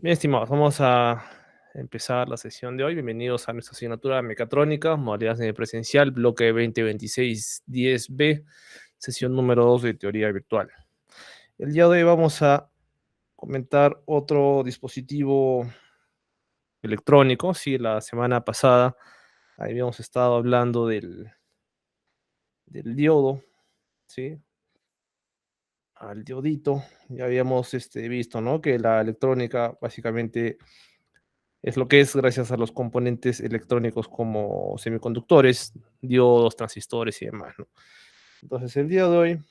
Bien, estimados, vamos a empezar la sesión de hoy. Bienvenidos a nuestra asignatura de mecatrónica, modalidad semipresencial, bloque 2026-10B, sesión número 2 de teoría virtual. El día de hoy vamos a comentar otro dispositivo electrónico. Sí, la semana pasada habíamos estado hablando del diodo, ¿sí? Al diodito. Ya habíamos visto, ¿no? Que la electrónica básicamente es lo que es gracias a los componentes electrónicos como semiconductores, diodos, transistores y demás, ¿no? Entonces, el día de hoy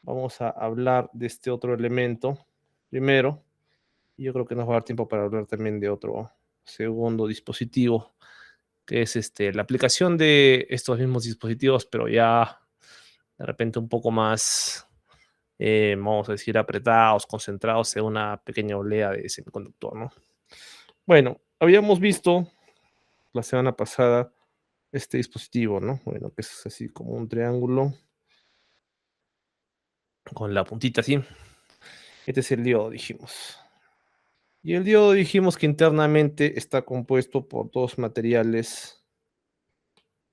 vamos a hablar de este otro elemento primero, y yo creo que nos va a dar tiempo para hablar también de otro segundo dispositivo, que es la aplicación de estos mismos dispositivos, pero ya de repente un poco más, vamos a decir, apretados, concentrados en una pequeña olea de semiconductor, ¿no? Bueno, habíamos visto la semana pasada este dispositivo, ¿no? Bueno, que es así como un triángulo con la puntita así. Este es el diodo, dijimos. Y el diodo dijimos que internamente está compuesto por dos materiales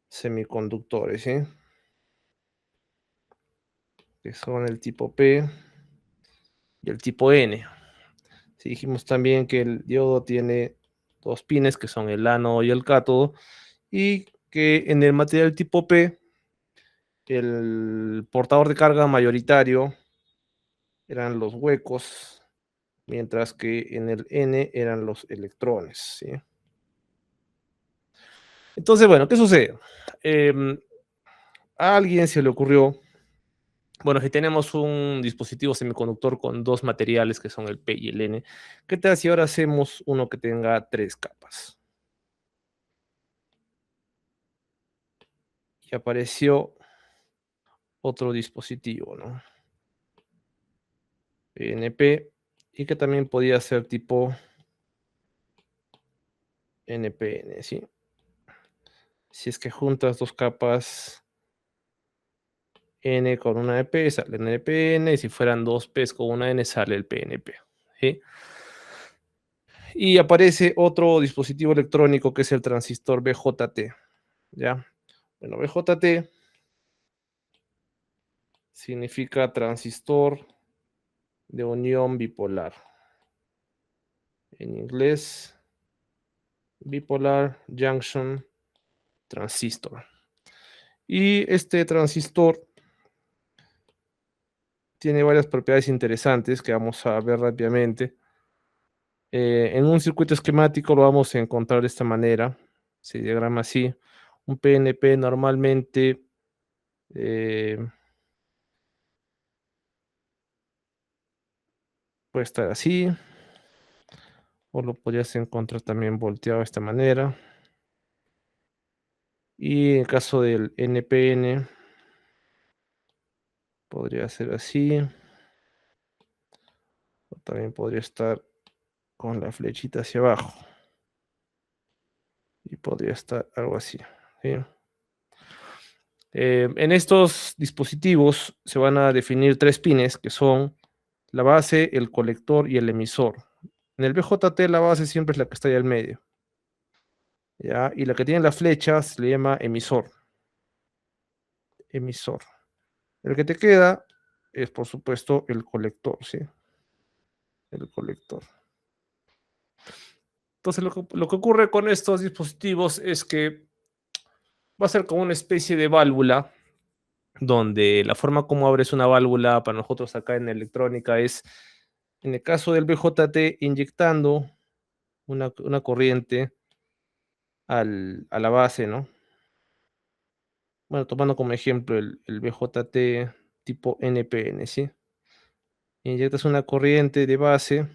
semiconductores, ¿sí? Que son el tipo P y el tipo N. Sí, dijimos también que el diodo tiene dos pines, que son el ánodo y el cátodo, y que en el material tipo P, el portador de carga mayoritario eran los huecos, mientras que en el N eran los electrones, ¿sí? Entonces, bueno, ¿qué sucede? A alguien se le ocurrió, bueno, si tenemos un dispositivo semiconductor con dos materiales que son el P y el N, ¿qué tal si ahora hacemos uno que tenga tres capas? Y apareció otro dispositivo, ¿no? PNP, y que también podía ser tipo NPN, ¿sí? Si es que juntas dos capas N con una de P, sale NPN, y si fueran dos P's con una N, sale el PNP, ¿sí? Y aparece otro dispositivo electrónico que es el transistor BJT, ¿ya? Bueno, BJT significa transistor de unión bipolar. En inglés, bipolar junction transistor. Y este transistor tiene varias propiedades interesantes que vamos a ver rápidamente. En un circuito esquemático lo vamos a encontrar de esta manera, se diagrama así. Un PNP normalmente eh, puede estar así, o lo podrías encontrar también volteado de esta manera. Y en el caso del NPN, podría ser así, o también podría estar con la flechita hacia abajo, y podría estar algo así, ¿sí? En estos dispositivos se van a definir tres pines, que son la base, el colector y el emisor. En el BJT la base siempre es la que está ahí al medio, ¿ya? Y la que tiene las flechas se le llama emisor. Emisor. El que te queda es, por supuesto, el colector, ¿sí? El colector. Entonces, lo que ocurre con estos dispositivos es que va a ser como una especie de válvula, donde la forma como abres una válvula para nosotros acá en electrónica es, en el caso del BJT, inyectando una corriente a la base, ¿no? Bueno, tomando como ejemplo el BJT tipo NPN, ¿sí? Inyectas una corriente de base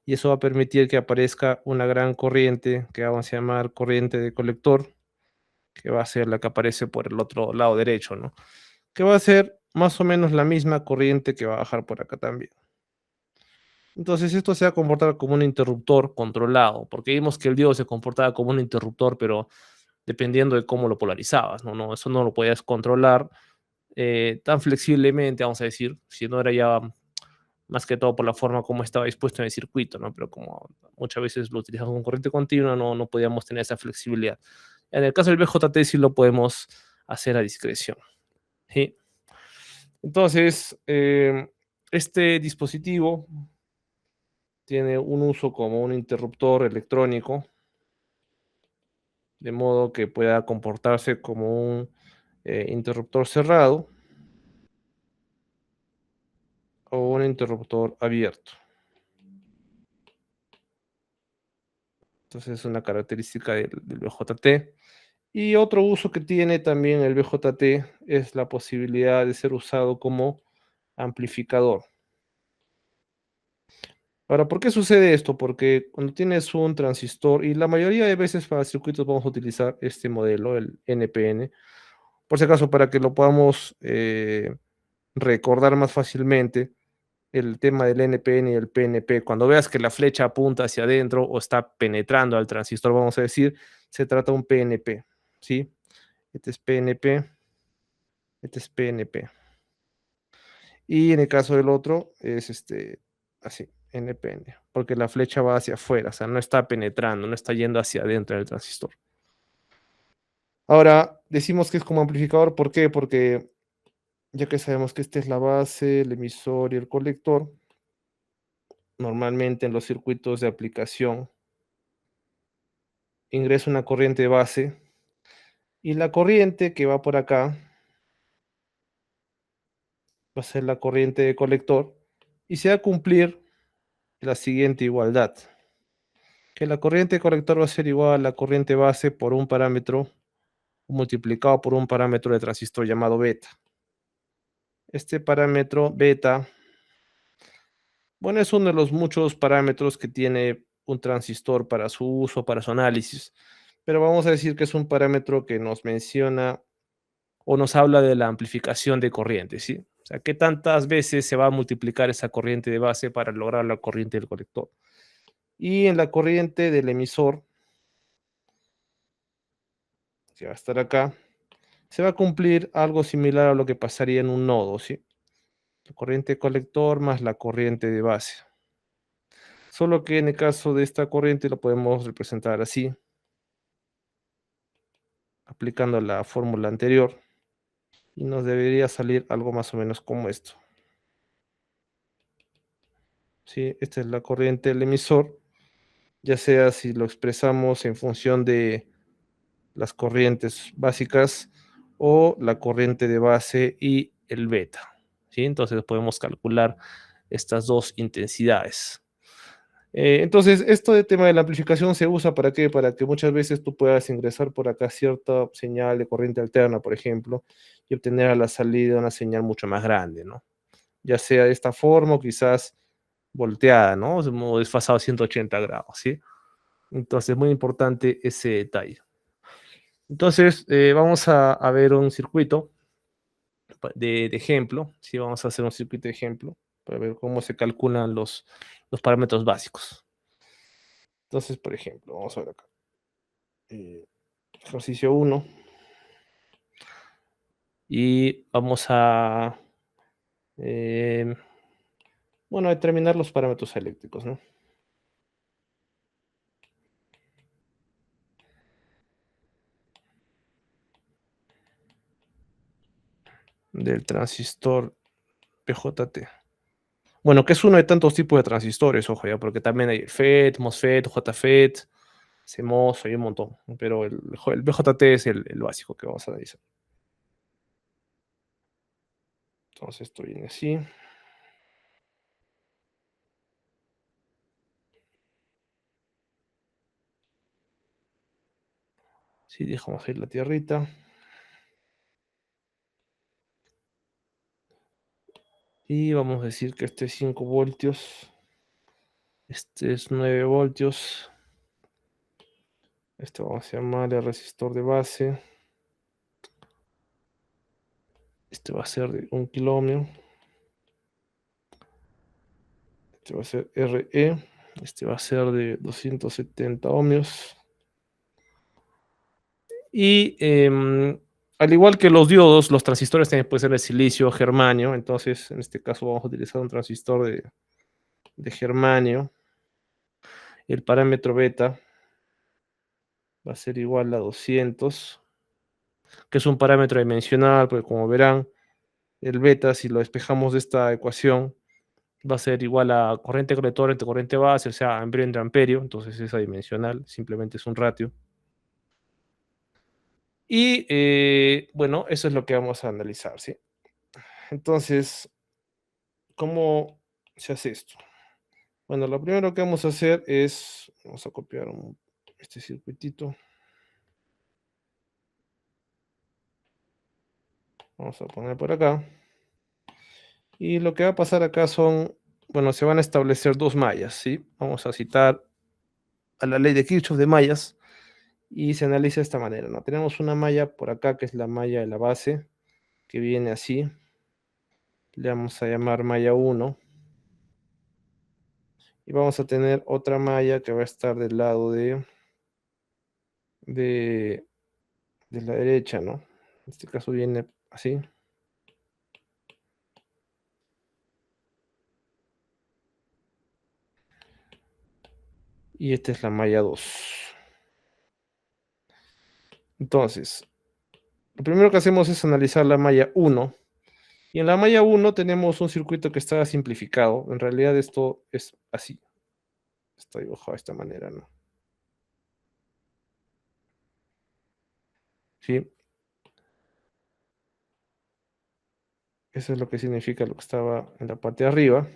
y eso va a permitir que aparezca una gran corriente que vamos a llamar corriente de colector, que va a ser la que aparece por el otro lado derecho, ¿no? Que va a ser más o menos la misma corriente que va a bajar por acá también. Entonces esto se va a comportar como un interruptor controlado, porque vimos que el diodo se comportaba como un interruptor, pero dependiendo de cómo lo polarizabas, ¿no? Eso no lo podías controlar tan flexiblemente, vamos a decir, si no era ya más que todo por la forma como estaba dispuesto en el circuito, ¿no? Pero como muchas veces lo utilizamos con corriente continua, no podíamos tener esa flexibilidad. En el caso del BJT sí lo podemos hacer a discreción, ¿sí? Entonces, este dispositivo tiene un uso como un interruptor electrónico, de modo que pueda comportarse como un interruptor cerrado o un interruptor abierto. Entonces es una característica del BJT. Y otro uso que tiene también el BJT es la posibilidad de ser usado como amplificador. Ahora, ¿por qué sucede esto? Porque cuando tienes un transistor, y la mayoría de veces para circuitos vamos a utilizar este modelo, el NPN, por si acaso para que lo podamos recordar más fácilmente, el tema del NPN y el PNP, cuando veas que la flecha apunta hacia adentro o está penetrando al transistor, vamos a decir, se trata de un PNP, ¿sí? Este es PNP, este es PNP. Y en el caso del otro es así, NPN, porque la flecha va hacia afuera, o sea, no está penetrando, no está yendo hacia adentro del transistor. Ahora, decimos que es como amplificador, ¿por qué? Porque ya que sabemos que esta es la base, el emisor y el colector, normalmente en los circuitos de aplicación ingresa una corriente base y la corriente que va por acá va a ser la corriente de colector y se va a cumplir la siguiente igualdad, que la corriente de colector va a ser igual a la corriente base por un parámetro multiplicado por un parámetro de transistor llamado beta. Este parámetro beta, bueno, es uno de los muchos parámetros que tiene un transistor para su uso, para su análisis, pero vamos a decir que es un parámetro que nos menciona o nos habla de la amplificación de corriente, ¿sí? O sea, qué tantas veces se va a multiplicar esa corriente de base para lograr la corriente del colector. Y en la corriente del emisor, que va a estar acá, se va a cumplir algo similar a lo que pasaría en un nodo, ¿sí? La corriente de colector más la corriente de base. Solo que en el caso de esta corriente lo podemos representar así, aplicando la fórmula anterior, y nos debería salir algo más o menos como esto. ¿Sí? Esta es la corriente del emisor, ya sea si lo expresamos en función de las corrientes básicas o la corriente de base y el beta, ¿sí? Entonces podemos calcular estas dos intensidades. Entonces, esto de tema de la amplificación se usa ¿para qué? Para que muchas veces tú puedas ingresar por acá cierta señal de corriente alterna, por ejemplo, y obtener a la salida una señal mucho más grande, ¿no? Ya sea de esta forma o quizás volteada, ¿no? O desfasado a 180 grados, ¿sí? Entonces, muy importante ese detalle. Entonces, vamos a ver un circuito de ejemplo, ¿sí? Vamos a hacer un circuito de ejemplo para ver cómo se calculan los parámetros básicos. Entonces, por ejemplo, vamos a ver acá. eh, Ejercicio 1 y vamos a, em, bueno, determinar los parámetros eléctricos, ¿no? Del transistor PJT. Bueno, que es uno de tantos tipos de transistores, ojo ya, porque también hay FET, MOSFET, JFET, CMOS, hay un montón, pero el BJT es el básico que vamos a analizar. Entonces esto viene así. Sí, dejamos ahí la tierrita. Y vamos a decir que este es 5 voltios. Este es 9 voltios. Este vamos a llamar el resistor de base. Este va a ser de 1 kiloohmio. Este va a ser RE. Este va a ser de 270 ohmios. Y Al igual que los diodos, los transistores también pueden ser de silicio o germanio. Entonces, en este caso vamos a utilizar un transistor de germanio. El parámetro beta va a ser igual a 200, que es un parámetro dimensional, porque como verán, el beta, si lo despejamos de esta ecuación, va a ser igual a corriente colector entre corriente base, o sea, amperio entre amperio. Entonces es adimensional, simplemente es un ratio. Y bueno, eso es lo que vamos a analizar, ¿sí? Entonces, ¿cómo se hace esto? Bueno, lo primero que vamos a hacer es, vamos a copiar este circuitito. Vamos a poner por acá. Y lo que va a pasar acá son, bueno, se van a establecer dos mallas, ¿sí? Vamos a citar a la ley de Kirchhoff de mallas y se analiza de esta manera, ¿no? Tenemos una malla por acá que es la malla de la base, que viene así. Le vamos a llamar malla 1. Y vamos a tener otra malla que va a estar del lado de, de la derecha, ¿no? En este caso viene así. Y esta es la malla 2. Entonces, lo primero que hacemos es analizar la malla 1. Y en la malla 1 tenemos un circuito que está simplificado. En realidad esto es así. Está dibujado de esta manera, ¿no? ¿Sí? Eso es lo que significa lo que estaba en la parte de arriba.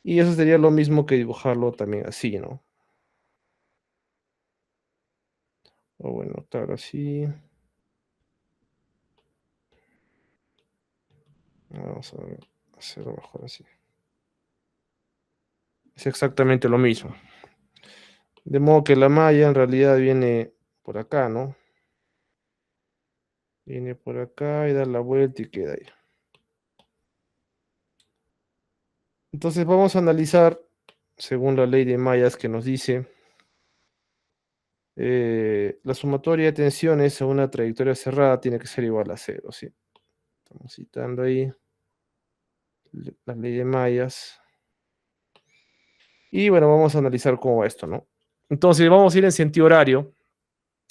Y eso sería lo mismo que dibujarlo también así, ¿no? O bueno, claro, así. Vamos a hacerlo mejor así. Es exactamente lo mismo. De modo que la malla en realidad viene por acá, ¿no? Viene por acá y da la vuelta y queda ahí. Entonces vamos a analizar, según la ley de mallas que nos dice, la sumatoria de tensiones a una trayectoria cerrada tiene que ser igual a cero, ¿sí? Estamos citando ahí la ley de mallas. Y bueno, vamos a analizar cómo va esto, ¿no? Entonces vamos a ir en sentido horario.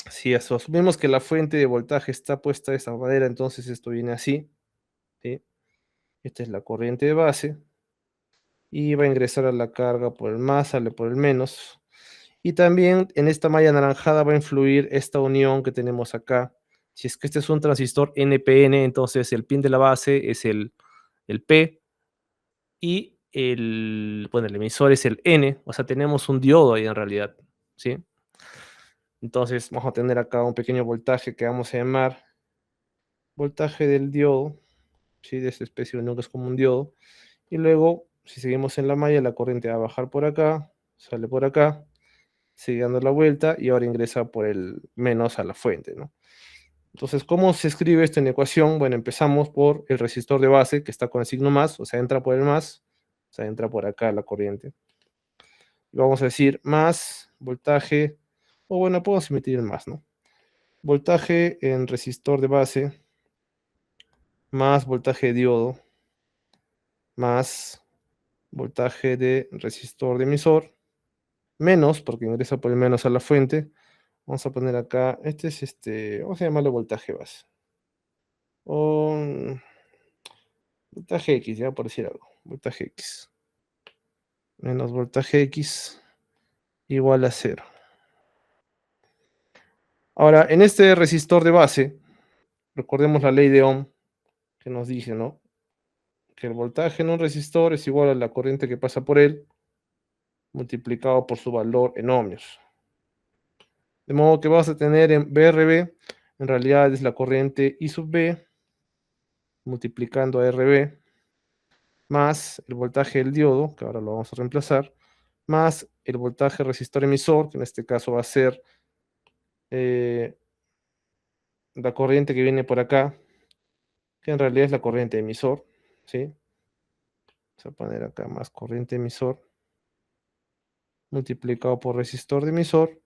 Si asumimos que la fuente de voltaje está puesta de esta manera, entonces esto viene así, ¿sí? Esta es la corriente de base. Y va a ingresar a la carga por el más, sale por el menos. Y también en esta malla anaranjada va a influir esta unión que tenemos acá. Si es que este es un transistor NPN, entonces el pin de la base es el P y bueno, el emisor es el N, o sea, tenemos un diodo ahí en realidad, ¿sí? Entonces vamos a tener acá un pequeño voltaje que vamos a llamar voltaje del diodo, ¿sí? De esta especie de unión que es como un diodo. Y luego, si seguimos en la malla, la corriente va a bajar por acá, sale por acá, sigue dando la vuelta y ahora ingresa por el menos a la fuente, ¿no? Entonces, ¿cómo se escribe esto en ecuación? Bueno, empezamos por el resistor de base que está con el signo más, o sea, entra por el más, o sea, entra por acá la corriente. Y vamos a decir más voltaje, o bueno, podemos emitir el más, ¿no? Voltaje en resistor de base, más voltaje de diodo, más voltaje de resistor de emisor, menos, porque ingresa por el menos a la fuente. Vamos a poner acá, este es vamos a llamarlo voltaje base. O voltaje X, ya por decir algo. Voltaje X. Menos voltaje X igual a 0. Ahora, en este resistor de base, recordemos la ley de Ohm que nos dice, ¿no? Que el voltaje en un resistor es igual a la corriente que pasa por él, multiplicado por su valor en ohmios. De modo que vas a tener en BRB, en realidad es la corriente I sub B, multiplicando a RB, más el voltaje del diodo, que ahora lo vamos a reemplazar, más el voltaje resistor emisor, que en este caso va a ser eh, la corriente que viene por acá, que en realidad es la corriente emisor, ¿sí? Vamos a poner acá más corriente emisor, multiplicado por resistor de emisor,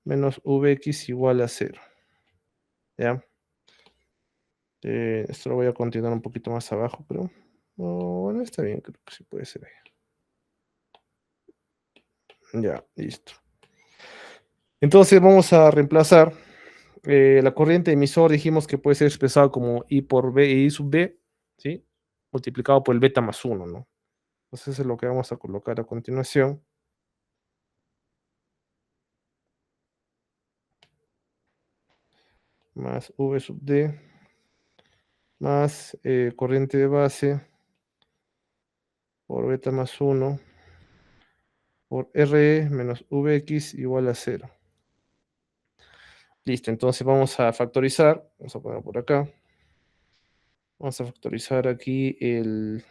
menos Vx igual a 0, ¿ya? Esto lo voy a continuar un poquito más abajo, pero bueno, está bien, creo que sí puede ser ahí. Ya, listo. Entonces vamos a reemplazar la corriente emisor, dijimos que puede ser expresado como I por B y I sub B, ¿sí? Multiplicado por el beta más uno, ¿no? Entonces eso es lo que vamos a colocar a continuación. Más V sub D, más corriente de base por beta más uno por RE menos Vx igual a cero. Listo, entonces vamos a factorizar, vamos a poner por acá. Vamos a factorizar aquí el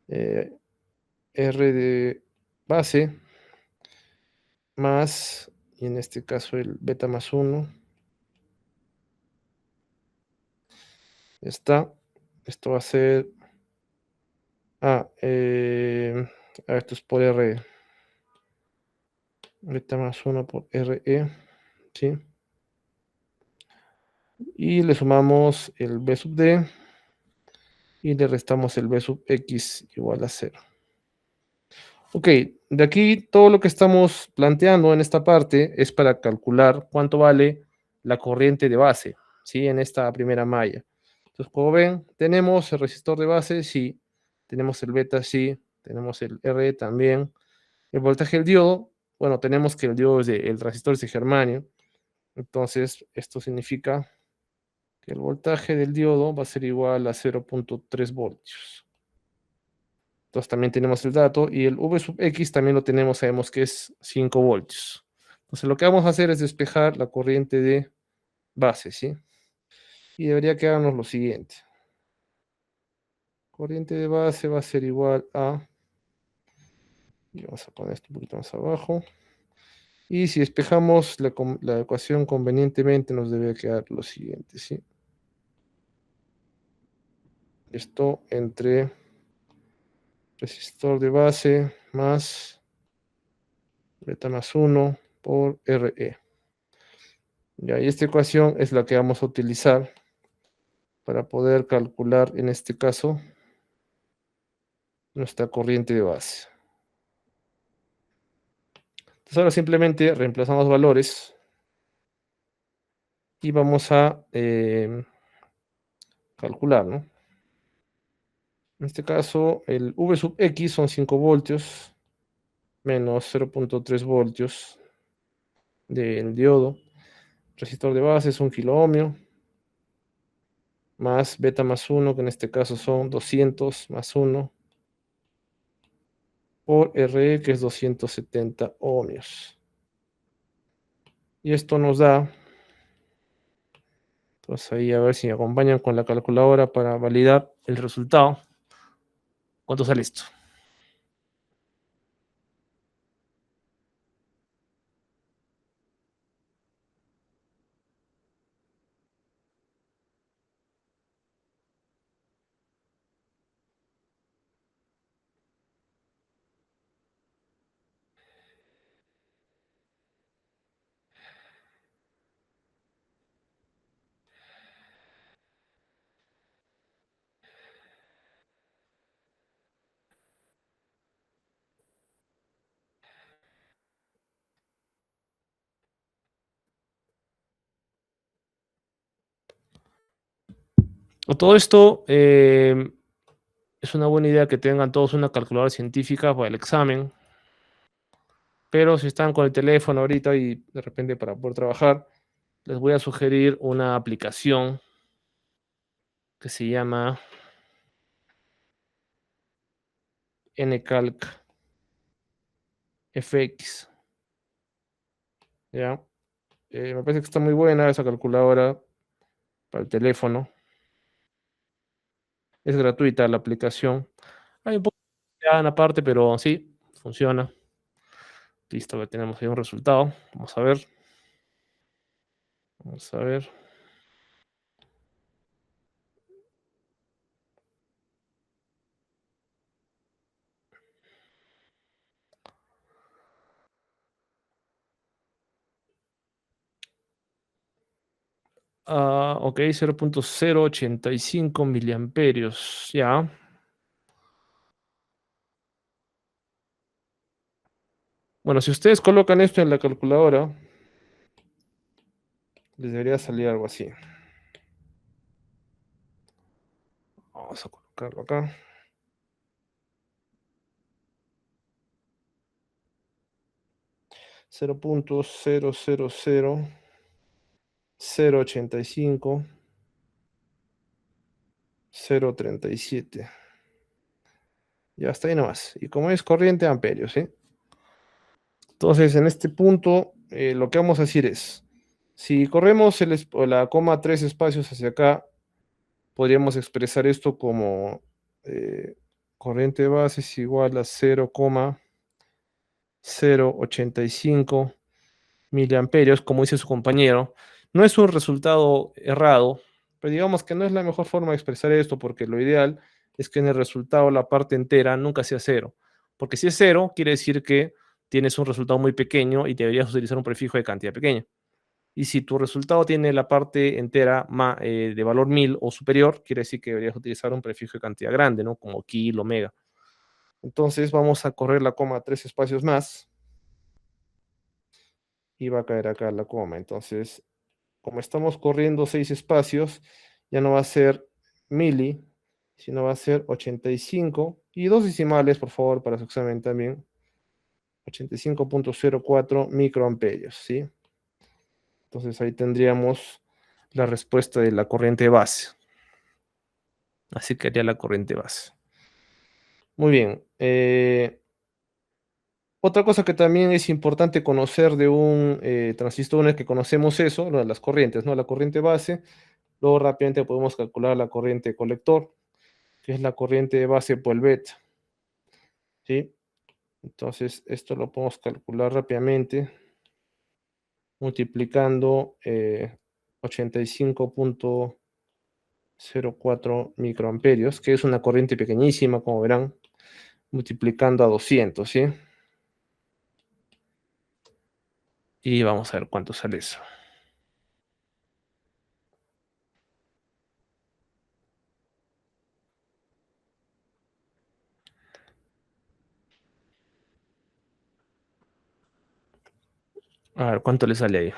eh, R de base más, y en este caso el beta más uno. Está. Esto va a ser. Ah, esto es por R. Beta más uno por RE. ¿Sí? Y le sumamos el B sub D. Y le restamos el B sub X igual a cero. Ok, de aquí todo lo que estamos planteando en esta parte es para calcular cuánto vale la corriente de base, ¿sí? En esta primera malla. Entonces, como ven, tenemos el resistor de base, sí. Tenemos el beta, sí. Tenemos el RE también. El voltaje del diodo, bueno, tenemos que el diodo el resistor es de germanio. Entonces, esto significa que el voltaje del diodo va a ser igual a 0.3 voltios. Entonces también tenemos el dato y el V sub X también lo tenemos, sabemos que es 5 voltios. Entonces lo que vamos a hacer es despejar la corriente de base, ¿sí? Y debería quedarnos lo siguiente. Corriente de base va a ser igual a, y vamos a poner esto un poquito más abajo. Y si despejamos la ecuación convenientemente nos debe quedar lo siguiente, ¿sí? Esto entre resistor de base más beta más uno por RE. Ya, y esta ecuación es la que vamos a utilizar para poder calcular, en este caso, nuestra corriente de base. Entonces ahora simplemente reemplazamos valores y vamos a calcular, ¿no? En este caso, el V sub X son 5 voltios menos 0.3 voltios del diodo. Resistor de base es 1 kilo ohmio más beta más uno, que en este caso son 200 más uno por RE, que es 270 ohmios. Y esto nos da, entonces ahí a ver si me acompañan con la calculadora para validar el resultado. ¿Cuánto sale esto? A todo esto, es una buena idea que tengan todos una calculadora científica para el examen, pero si están con el teléfono ahorita y de repente para poder trabajar, les voy a sugerir una aplicación que se llama NCalc FX. ¿Ya? Me parece que está muy buena esa calculadora para el teléfono. Es gratuita la aplicación. Hay un poco de aparte, pero sí, funciona. Listo, ya tenemos ahí un resultado. Vamos a ver. Vamos a ver. Ok, 0.085 miliamperios. Ya. Bueno, si ustedes colocan esto en la calculadora, les debería salir algo así. Vamos a colocarlo acá. 0.000085 0.37. Ya está ahí nomás. Y como es corriente, amperios, ¿sí? Entonces, en este punto, lo que vamos a decir es, si corremos la coma 3 espacios hacia acá, podríamos expresar esto como corriente de base es igual a 0,085 miliamperios, como dice su compañero. No es un resultado errado, pero digamos que no es la mejor forma de expresar esto, porque lo ideal es que en el resultado la parte entera nunca sea cero. Porque si es cero, quiere decir que tienes un resultado muy pequeño y deberías utilizar un prefijo de cantidad pequeña. Y si tu resultado tiene la parte entera de valor 1000 o superior, quiere decir que deberías utilizar un prefijo de cantidad grande, ¿no? Como kilo, mega. Entonces vamos a correr la coma 3 espacios más y va a caer acá la coma. Entonces, como estamos corriendo 6 espacios, ya no va a ser mili, sino va a ser 85 y dos decimales, por favor, para su examen también. 85.04 microamperios, ¿sí? Entonces ahí tendríamos la respuesta de la corriente base. Así que haría la corriente base. Muy bien. Otra cosa que también es importante conocer de un transistor, una vez que conocemos eso, lo de las corrientes, ¿no? La corriente base, luego rápidamente podemos calcular la corriente colector, que es la corriente de base por el beta, ¿sí? Entonces, esto lo podemos calcular rápidamente multiplicando 85.04 microamperios, que es una corriente pequeñísima, como verán, multiplicando a 200, ¿sí? Y vamos a ver cuánto sale eso. A ver cuánto le sale ahí.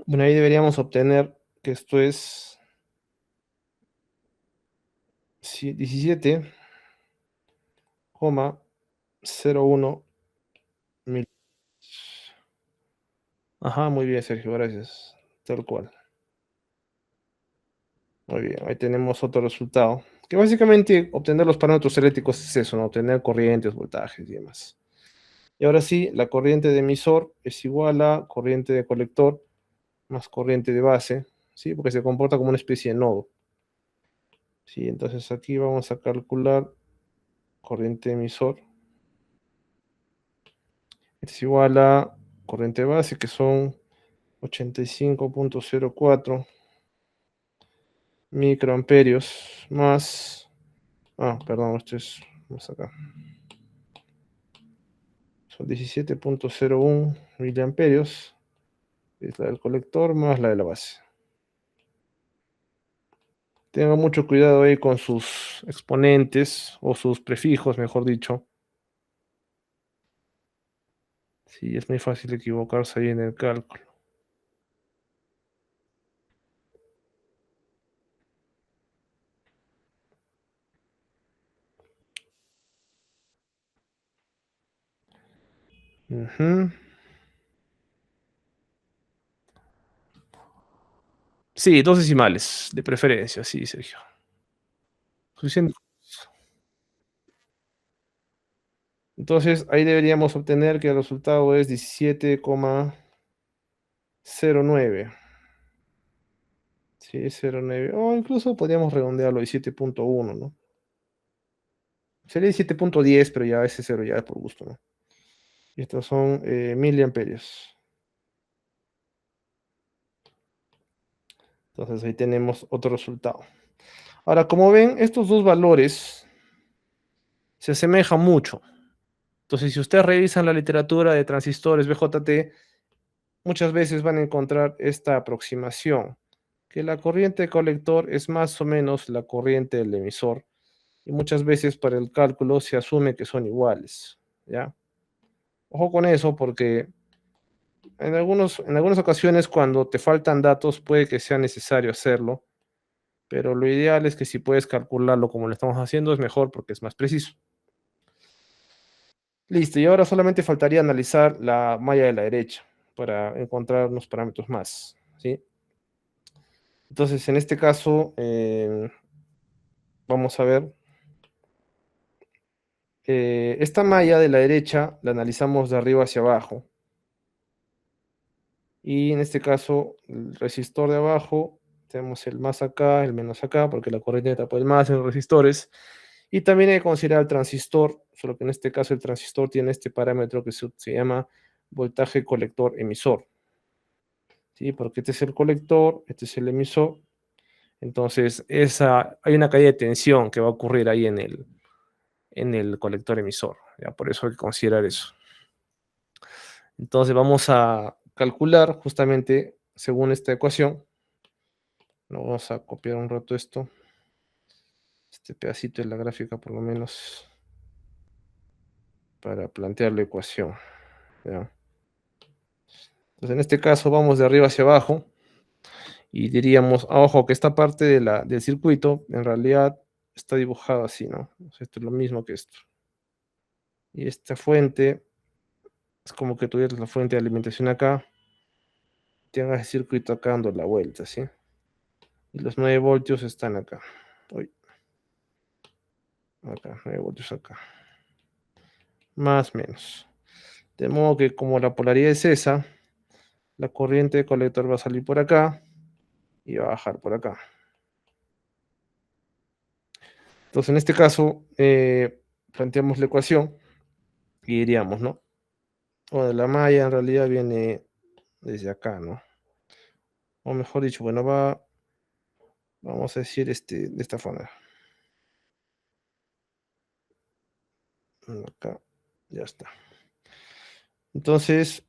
Bueno, ahí deberíamos obtener que esto es 17,01 mil. Ajá, muy bien, Sergio, gracias. Tal cual. Muy bien, ahí tenemos otro resultado. Que básicamente obtener los parámetros eléctricos es eso, ¿no? Obtener corrientes, voltajes y demás. Y ahora sí, la corriente de emisor es igual a corriente de colector más corriente de base, ¿sí? Porque se comporta como una especie de nodo. Sí, entonces aquí vamos a calcular corriente de emisor. Es igual a corriente base, que son 85.04 microamperios más... Ah, perdón, esto es más acá. Son 17.01 miliamperios. Es la del colector más la de la base. Tenga mucho cuidado ahí con sus exponentes o sus prefijos, mejor dicho. Sí, es muy fácil equivocarse ahí en el cálculo. Ujú. Sí, dos decimales, de preferencia, sí, Sergio. Suficiente. Entonces, ahí deberíamos obtener que el resultado es 17,09. Sí, 0,9. O incluso podríamos redondearlo 17,1, ¿no? Sería 17,10, pero ya ese cero ya es por gusto, ¿no? Y estos son miliamperios. Entonces ahí tenemos otro resultado. Ahora, como ven, estos dos valores se asemejan mucho. Entonces, si ustedes revisan la literatura de transistores BJT, muchas veces van a encontrar esta aproximación, que la corriente colector es más o menos la corriente del emisor, y muchas veces para el cálculo se asume que son iguales, ¿ya? Ojo con eso porque en algunas ocasiones cuando te faltan datos puede que sea necesario hacerlo, pero lo ideal es que si puedes calcularlo como lo estamos haciendo es mejor porque es más preciso. Listo, y ahora solamente faltaría analizar la malla de la derecha para encontrar unos parámetros más, ¿sí? Entonces, en este caso, vamos a ver, esta malla de la derecha la analizamos de arriba hacia abajo, y en este caso, el resistor de abajo, tenemos el más acá, el menos acá, porque la corriente entra por el más en los resistores, y también hay que considerar el transistor, solo que en este caso el transistor tiene este parámetro que se llama voltaje colector emisor. ¿Sí? Porque este es el colector, este es el emisor. Entonces, hay una caída de tensión que va a ocurrir ahí en el colector emisor. ¿Ya? Por eso hay que considerar eso. Entonces, vamos a calcular justamente según esta ecuación. Vamos a copiar un rato esto. Este pedacito de la gráfica, por lo menos, para plantear la ecuación. ¿Ya? Entonces, en este caso, vamos de arriba hacia abajo. Y diríamos, ojo, que esta parte del circuito en realidad está dibujado así, ¿no? O sea, esto es lo mismo que esto. Y esta fuente es como que tuvieras la fuente de alimentación acá, tengas el circuito acá dando la vuelta, ¿sí? Y los 9 voltios están acá. Uy, acá, 9 voltios acá. Más o menos. De modo que como la polaridad es esa, la corriente de colector va a salir por acá y va a bajar por acá. Entonces, en este caso, planteamos la ecuación y diríamos, ¿no? Bueno, la malla en realidad viene desde acá, ¿no? O mejor dicho, bueno, vamos a decir de esta forma. Acá, ya está. Entonces,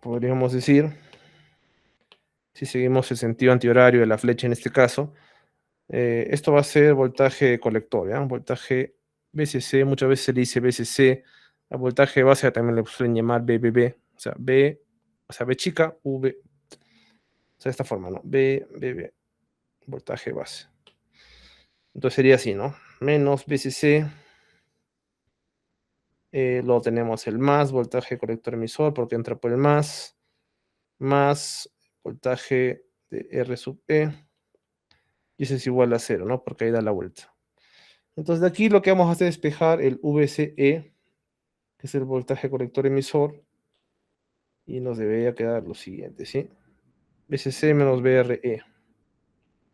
podríamos decir, si seguimos el sentido antihorario de la flecha en este caso, esto va a ser voltaje colector, ¿ya? Voltaje VCC, muchas veces se le dice VCC, a voltaje base también le suelen llamar BBB, o sea, B chica, V, o sea, de esta forma, ¿no? BBB, voltaje base. Entonces sería así, ¿no? Menos VCC, luego tenemos el más voltaje colector emisor porque entra por el más voltaje de R sub E, y eso es igual a cero, ¿no? Porque ahí da la vuelta. Entonces de aquí lo que vamos a hacer es despejar el VCE, que es el voltaje colector emisor, y nos debería quedar lo siguiente, ¿sí? VCC menos VRE.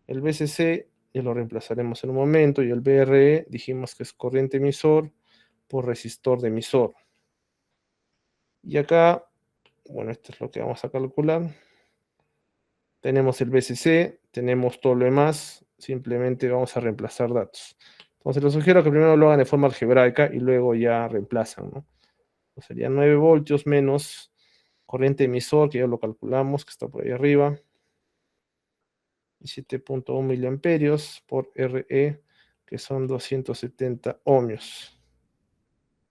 El VCC ya lo reemplazaremos en un momento, y el VRE dijimos que es corriente emisor por resistor de emisor. Y acá, bueno, esto es lo que vamos a calcular. Tenemos el BCC, tenemos todo lo demás, simplemente vamos a reemplazar datos. Entonces les sugiero que primero lo hagan de forma algebraica y luego ya reemplazan, ¿no? Entonces sería 9 voltios menos corriente emisor, que ya lo calculamos, que está por ahí arriba, 17,1 miliamperios por RE, que son 270 ohmios.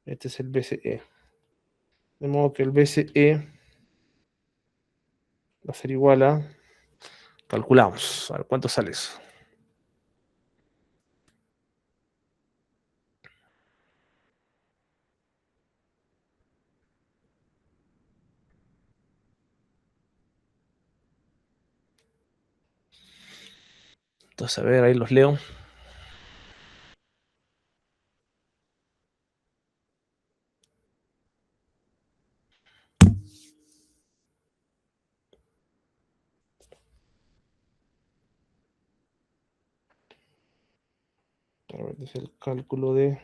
Este es el BCE. De modo que el BCE va a ser igual a, calculamos, a ver cuánto sale eso. Entonces, a ver, ahí los leo. A ver, es el cálculo de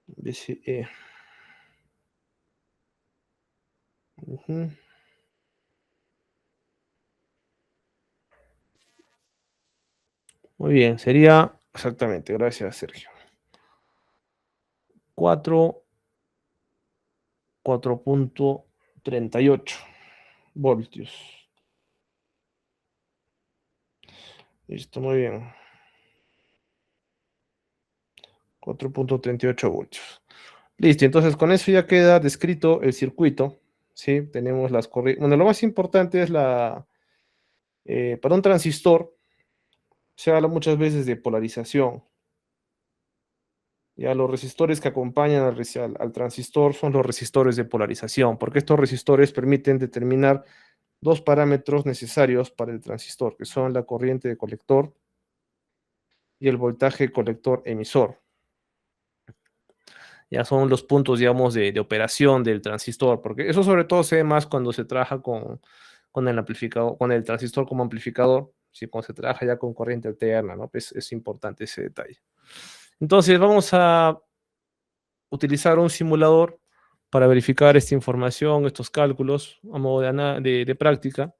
BCE. Ujú. Muy bien, sería exactamente, gracias Sergio. 4, 4.38 voltios. Listo, muy bien. 4.38 voltios. Listo, entonces con eso ya queda descrito el circuito. ¿Sí? Tenemos las corrientes. Bueno, lo más importante es para un transistor se habla muchas veces de polarización. Ya los resistores que acompañan al transistor son los resistores de polarización, porque estos resistores permiten determinar dos parámetros necesarios para el transistor, que son la corriente de colector y el voltaje colector emisor. Ya son los puntos, digamos, de operación del transistor, porque eso sobre todo se ve más cuando se trabaja con el amplificador, con el transistor como amplificador, si cuando se trabaja ya con corriente alterna, ¿no? Pues es importante ese detalle. Entonces vamos a utilizar un simulador para verificar esta información, estos cálculos, a modo de práctica.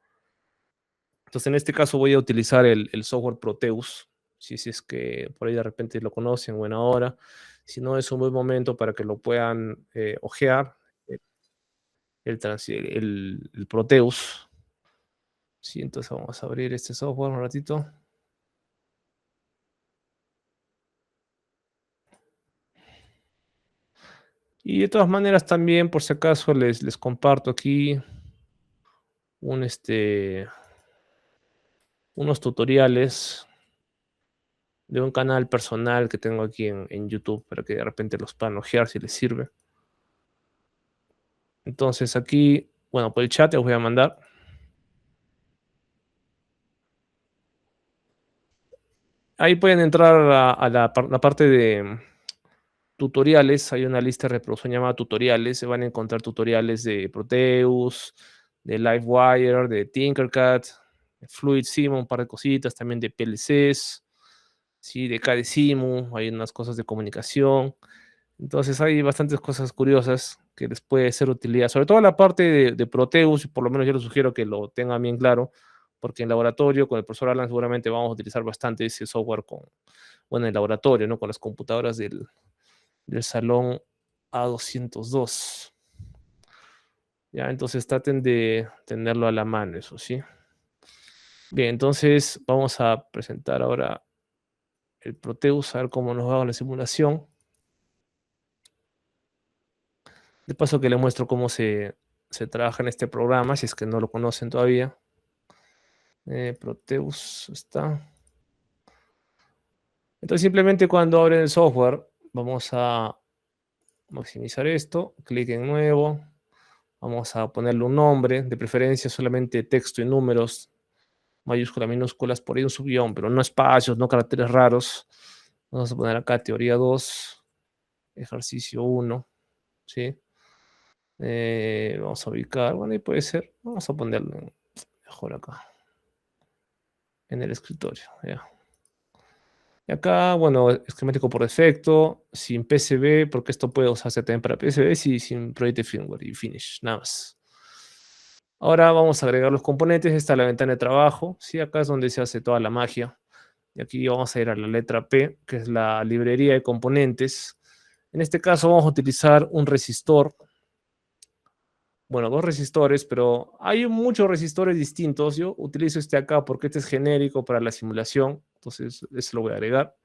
Entonces, en este caso voy a utilizar el software Proteus, si es que por ahí de repente lo conocen, buena hora. Si no, es un buen momento para que lo puedan ojear, eh, el Proteus. Sí, entonces vamos a abrir este software un ratito. Y de todas maneras también, por si acaso, les comparto aquí un, unos tutoriales de un canal personal que tengo aquí en YouTube para que de repente los puedan ojear si les sirve. Entonces aquí, bueno, por el chat les voy a mandar. Ahí pueden entrar la parte de tutoriales. Hay una lista de reproducción llamada tutoriales. Se van a encontrar tutoriales de Proteus, de Livewire, de Tinkercad, de FluidSim, un par de cositas, también de PLCs, ¿sí? De KDesimu, hay unas cosas de comunicación. Entonces hay bastantes cosas curiosas que les puede ser utilidad, sobre todo la parte de Proteus, y por lo menos yo les sugiero que lo tengan bien claro, porque en laboratorio con el profesor Alan seguramente vamos a utilizar bastante ese software bueno, en el laboratorio, ¿no? Con las computadoras del salón A202. Ya, entonces traten de tenerlo a la mano, eso sí. Bien, entonces vamos a presentar ahora el Proteus, a ver cómo nos va con la simulación. De paso que les muestro cómo se trabaja en este programa, si es que no lo conocen todavía. Proteus está. Entonces simplemente cuando abren el software, vamos a maximizar esto, clic en nuevo, vamos a ponerle un nombre, de preferencia solamente texto y números, mayúsculas, minúsculas, por ahí un subguión, pero no espacios, no caracteres raros. Vamos a poner acá teoría 2, ejercicio 1, ¿sí? Vamos a ubicar, bueno, ahí puede ser, vamos a ponerlo mejor acá, en el escritorio, ya. Y acá, bueno, esquemático por defecto, sin PCB, porque esto puede usarse también para PCB, y sin Project Firmware y Finish, nada más. Ahora vamos a agregar los componentes. Esta es la ventana de trabajo. Sí, acá es donde se hace toda la magia. Y aquí vamos a ir a la letra P, que es la librería de componentes. En este caso vamos a utilizar un resistor. Bueno, dos resistores, pero hay muchos resistores distintos. Yo utilizo este acá porque este es genérico para la simulación. Entonces, eso lo voy a agregar.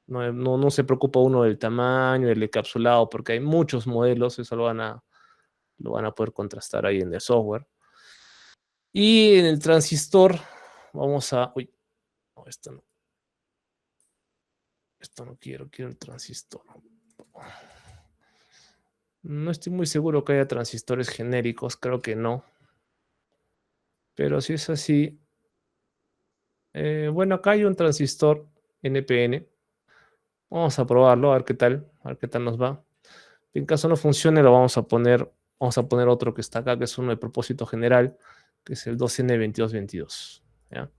No se preocupa uno del tamaño, del encapsulado, porque hay muchos modelos. Eso lo van a poder contrastar ahí en el software. Y en el transistor vamos a... Uy, no, esto no quiero el transistor. No estoy muy seguro que haya transistores genéricos, creo que no. Pero si es así, Bueno, acá hay un transistor NPN. Vamos a probarlo, a ver qué tal nos va. En caso no funcione, vamos a poner otro que está acá, que es uno de propósito general, que es el 2N2222. ¿Ya?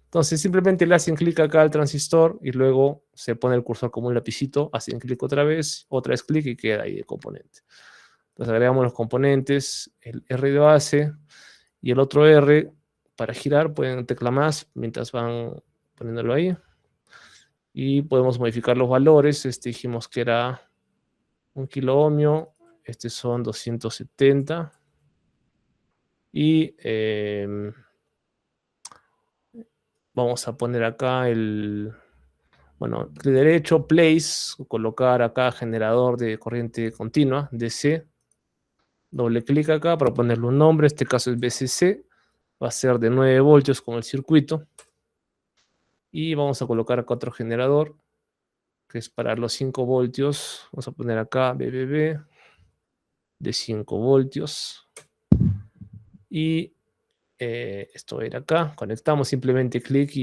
Entonces simplemente le hacen clic acá al transistor y luego se pone el cursor como un lapicito, hacen clic otra vez clic y queda ahí el componente. Entonces agregamos los componentes, el R de base y el otro R para girar, pueden tecla más mientras van poniéndolo ahí. Y podemos modificar los valores. Este dijimos que era 1 kilo ohmio, este son 270. Y vamos a poner acá bueno, clic derecho, place, colocar acá generador de corriente continua, DC. Doble clic acá para ponerle un nombre, este caso es BCC, va a ser de 9 voltios con el circuito. Y vamos a colocar acá otro generador, que es para los 5 voltios. Vamos a poner acá BBB de 5 voltios. Y esto va a ir acá. Conectamos simplemente clic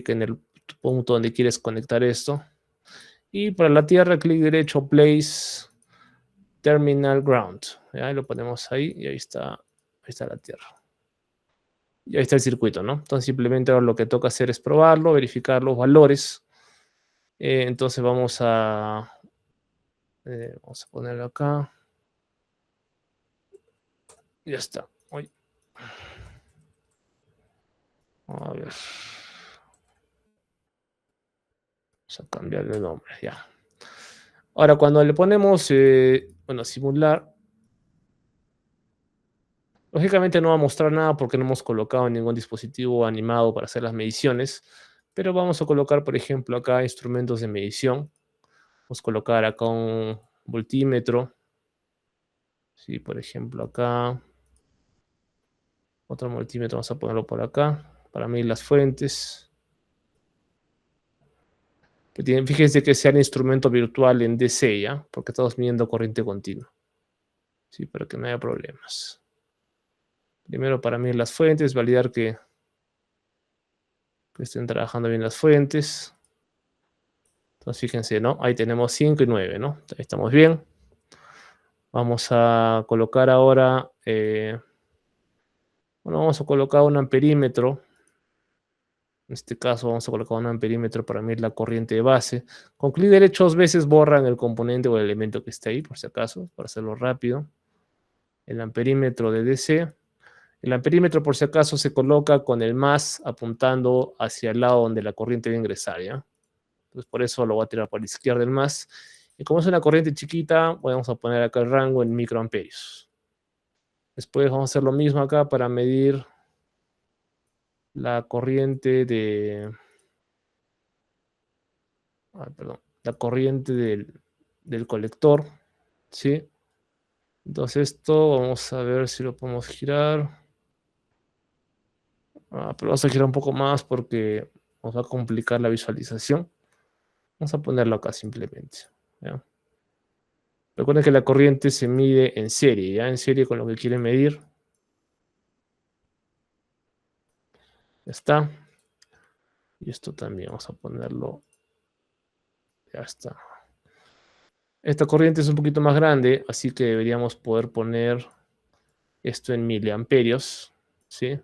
en el punto donde quieres conectar esto. Y para la tierra, clic derecho, place terminal ground. ¿Ya? Lo ponemos ahí y ahí está la tierra. Y ahí está el circuito, ¿no? Entonces simplemente ahora lo que toca hacer es probarlo, verificar los valores. Entonces vamos a ponerlo acá. Ya está. Uy. A ver. Vamos a cambiarle el nombre, ya. Ahora, cuando le ponemos, bueno, simular, lógicamente no va a mostrar nada porque no hemos colocado ningún dispositivo animado para hacer las mediciones, pero vamos a colocar, por ejemplo, acá instrumentos de medición. Vamos a colocar acá un voltímetro. Sí, por ejemplo, acá. Otro multímetro, vamos a ponerlo por acá, para medir las fuentes. Fíjense que sea el instrumento virtual en DC, ¿ya? Porque estamos midiendo corriente continua. Sí, para que no haya problemas. Primero para medir las fuentes, validar que estén trabajando bien las fuentes. Entonces fíjense, ¿no? Ahí tenemos 5 y 9, ¿no? Ahí estamos bien. Vamos a colocar ahora, bueno, vamos a colocar un amperímetro. En este caso vamos a colocar un amperímetro para medir la corriente de base. Con clic derecho 2 veces borran el componente o el elemento que esté ahí, por si acaso, para hacerlo rápido. El amperímetro de DC. El amperímetro, por si acaso, se coloca con el más apuntando hacia el lado donde la corriente va a ingresar, ¿ya? Entonces, por eso lo voy a tirar por la izquierda el más. Y como es una corriente chiquita, vamos a poner acá el rango en microamperios. Después vamos a hacer lo mismo acá para medir la corriente perdón, la corriente del colector, ¿sí? Entonces esto vamos a ver si lo podemos girar. Pero vamos a girar un poco más porque nos va a complicar la visualización. Vamos a ponerlo acá simplemente, ¿ya? Recuerden que la corriente se mide en serie, ¿ya? En serie con lo que quieren medir. Ya está. Y esto también vamos a ponerlo. Ya está. Esta corriente es un poquito más grande, así que deberíamos poder poner esto en miliamperios, ¿sí?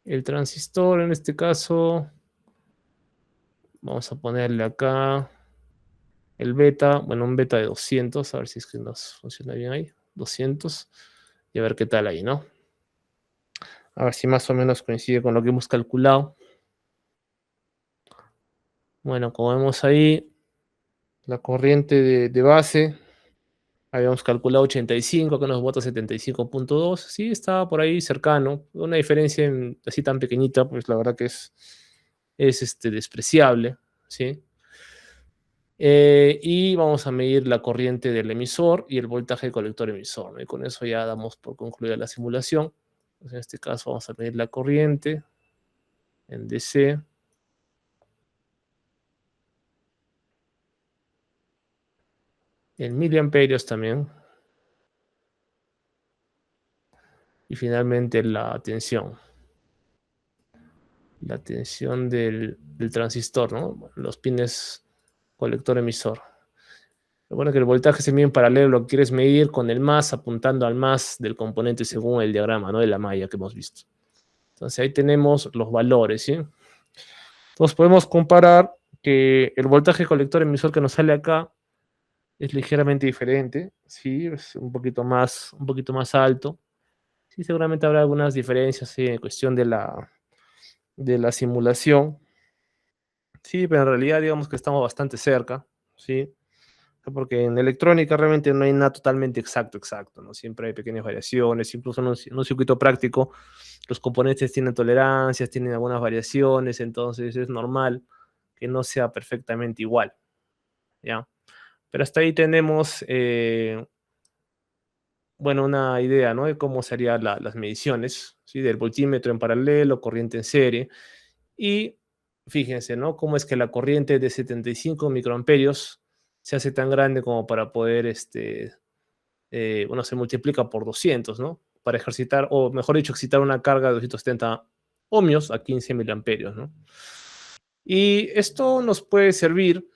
El transistor, en este caso, vamos a ponerle acá el beta, bueno, un beta de 200, a ver si es que nos funciona bien ahí, 200, y a ver qué tal ahí, ¿no? A ver si más o menos coincide con lo que hemos calculado. Bueno, como vemos ahí, la corriente de base, habíamos calculado 85, acá nos bota 75.2, sí, estaba por ahí cercano, una diferencia así tan pequeñita, pues la verdad que es despreciable, ¿sí? Y vamos a medir la corriente del emisor y el voltaje del colector emisor, ¿no? Y con eso ya damos por concluida la simulación. Entonces, en este caso vamos a medir la corriente en DC. En miliamperios también. Y finalmente la tensión. la tensión del transistor, ¿no? Los pines colector emisor. Recuerda que el voltaje se mide en paralelo, lo que quieres medir con el más apuntando al más del componente según el diagrama, ¿no? De la malla que hemos visto. Entonces ahí tenemos los valores, ¿sí? Entonces podemos comparar que el voltaje colector emisor que nos sale acá es ligeramente diferente, ¿sí? Es un poquito más alto. Sí, seguramente habrá algunas diferencias, ¿sí? En cuestión de la simulación. Sí, pero en realidad digamos que estamos bastante cerca, ¿sí? Porque en electrónica realmente no hay nada totalmente exacto, ¿no? Siempre hay pequeñas variaciones, incluso en un circuito práctico los componentes tienen tolerancias, tienen algunas variaciones, entonces es normal que no sea perfectamente igual, ¿ya? Pero hasta ahí tenemos, bueno, una idea, ¿no? De cómo serían las mediciones, ¿sí? Del voltímetro en paralelo, corriente en serie. Y fíjense, ¿no? Cómo es que la corriente de 75 microamperios se hace tan grande como para poder, bueno, se multiplica por 200, ¿no? Para ejercitar, o mejor dicho, excitar una carga de 270 ohmios a 15 miliamperios, ¿no? Y esto nos puede servir,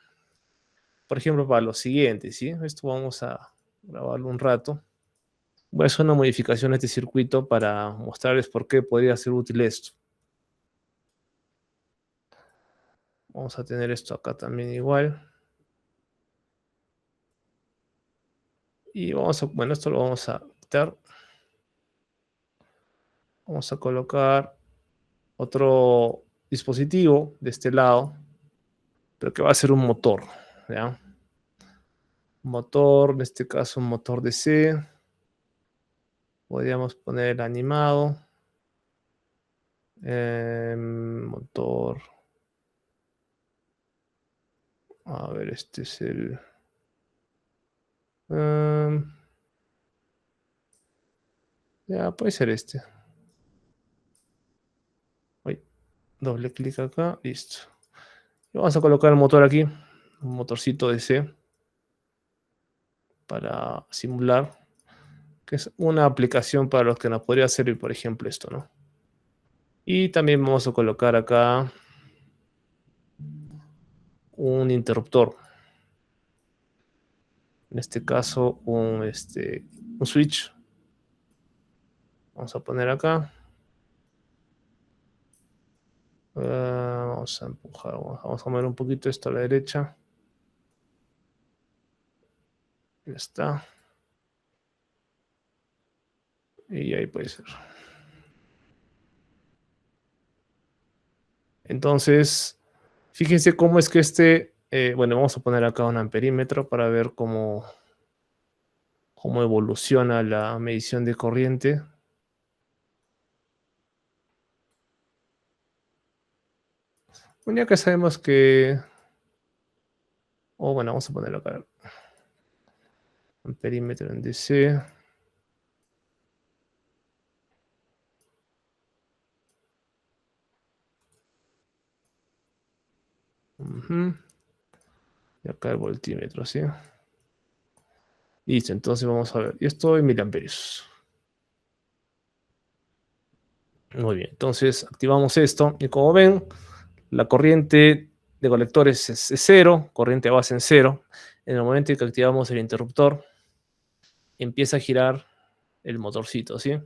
por ejemplo, para lo siguiente, ¿sí? Esto vamos a grabarlo un rato. Voy a hacer una modificación a este circuito para mostrarles por qué podría ser útil esto. Vamos a tener esto acá también igual. Y vamos a, bueno, esto lo vamos a quitar. Vamos a colocar otro dispositivo de este lado, pero que va a ser un motor, ¿ya? Motor, en este caso un motor DC. Podríamos poner el animado. Motor. A ver, este es el... ya, puede ser este. Uy, doble clic acá, listo. Y vamos a colocar el motor aquí, un motorcito DC para simular, que es una aplicación para los que nos podría servir, por ejemplo, esto, ¿no? Y también vamos a colocar acá un interruptor. En este caso, un switch. Vamos a poner acá. Vamos a empujar, vamos a mover un poquito esto a la derecha. Ya está. Y ahí puede ser. Entonces, fíjense cómo es que bueno, vamos a poner acá un amperímetro para ver cómo evoluciona la medición de corriente. Bueno, ya que sabemos que... o bueno, vamos a ponerlo acá. Amperímetro en DC. Y acá el voltímetro, ¿sí? Listo, entonces vamos a ver. Y esto en miliamperios. Muy bien, entonces activamos esto. Y como ven, la corriente de colectores es cero, corriente base en cero. En el momento en que activamos el interruptor, empieza a girar el motorcito, ¿sí?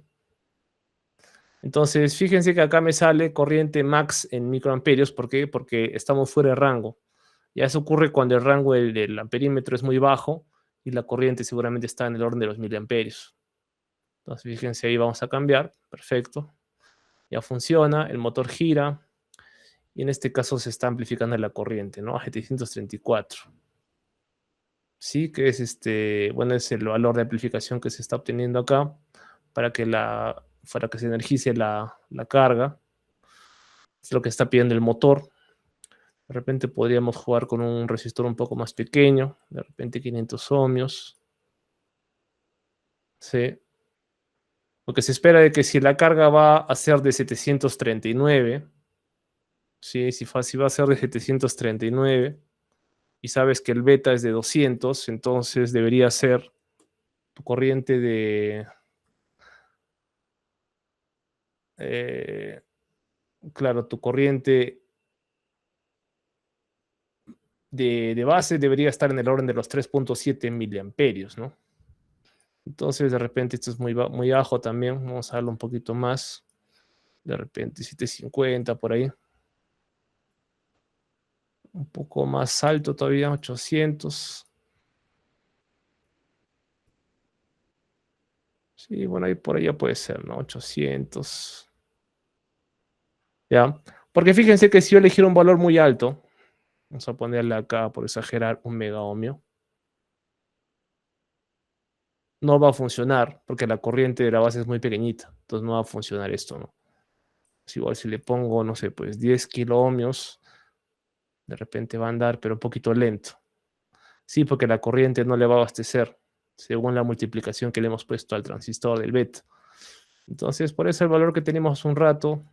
Entonces, fíjense que acá me sale corriente max en microamperios. ¿Por qué? Porque estamos fuera de rango. Ya eso ocurre cuando el rango del amperímetro es muy bajo y la corriente seguramente está en el orden de los miliamperios. Entonces, fíjense, ahí vamos a cambiar. Perfecto. Ya funciona, el motor gira y en este caso se está amplificando la corriente, ¿no? A 734. Sí, que es bueno, es el valor de amplificación que se está obteniendo acá para que se energice la carga. Es lo que está pidiendo el motor. De repente podríamos jugar con un resistor un poco más pequeño, de repente 500 ohmios. Sí. Lo que se espera es que si la carga va a ser de 739, ¿sí? Si va a ser de 739 y sabes que el beta es de 200, entonces debería ser tu corriente de... claro, tu corriente de base debería estar en el orden de los 3.7 miliamperios, ¿no? Entonces, de repente, esto es muy bajo también. Vamos a darlo un poquito más. De repente, 750 por ahí. Un poco más alto todavía, 800. Sí, bueno, ahí por allá puede ser, ¿no? 800. ¿Ya? Porque fíjense que si yo eligiera un valor muy alto, vamos a ponerle acá, por exagerar, un mega ohmio, no va a funcionar porque la corriente de la base es muy pequeñita. Entonces no va a funcionar esto, ¿no? Es igual si le pongo, no sé, pues 10 kilo ohmios, de repente va a andar, pero un poquito lento. Sí, porque la corriente no le va a abastecer según la multiplicación que le hemos puesto al transistor del beta. Entonces, por eso el valor que tenemos hace un rato,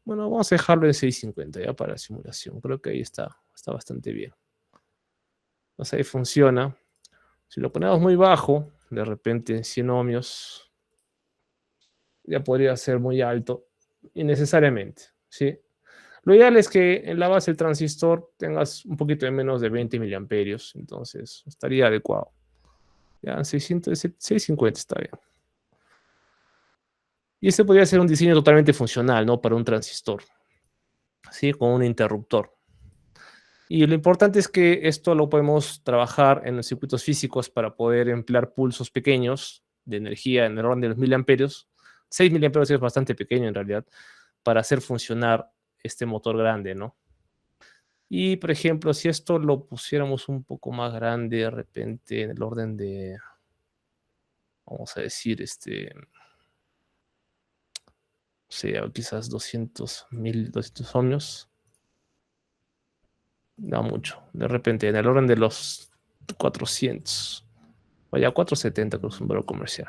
bueno, vamos a dejarlo en 650 ya para la simulación. Creo que ahí está bastante bien. Entonces ahí funciona. Si lo ponemos muy bajo, de repente en 100 ohmios, ya podría ser muy alto, innecesariamente, ¿sí? Lo ideal es que en la base del transistor tengas un poquito de menos de 20 miliamperios, entonces estaría adecuado. Ya en 650 está bien. Y este podría ser un diseño totalmente funcional, ¿no? Para un transistor, ¿sí? Con un interruptor. Y lo importante es que esto lo podemos trabajar en los circuitos físicos para poder emplear pulsos pequeños de energía en el orden de los miliamperios. 6 miliamperios es bastante pequeño en realidad para hacer funcionar este motor grande, ¿no? Y, por ejemplo, si esto lo pusiéramos un poco más grande, de repente en el orden de, vamos a decir, o sea, quizás 200 ohmios, da mucho. De repente, en el orden de los 400, vaya, 470 creo que es un valor comercial.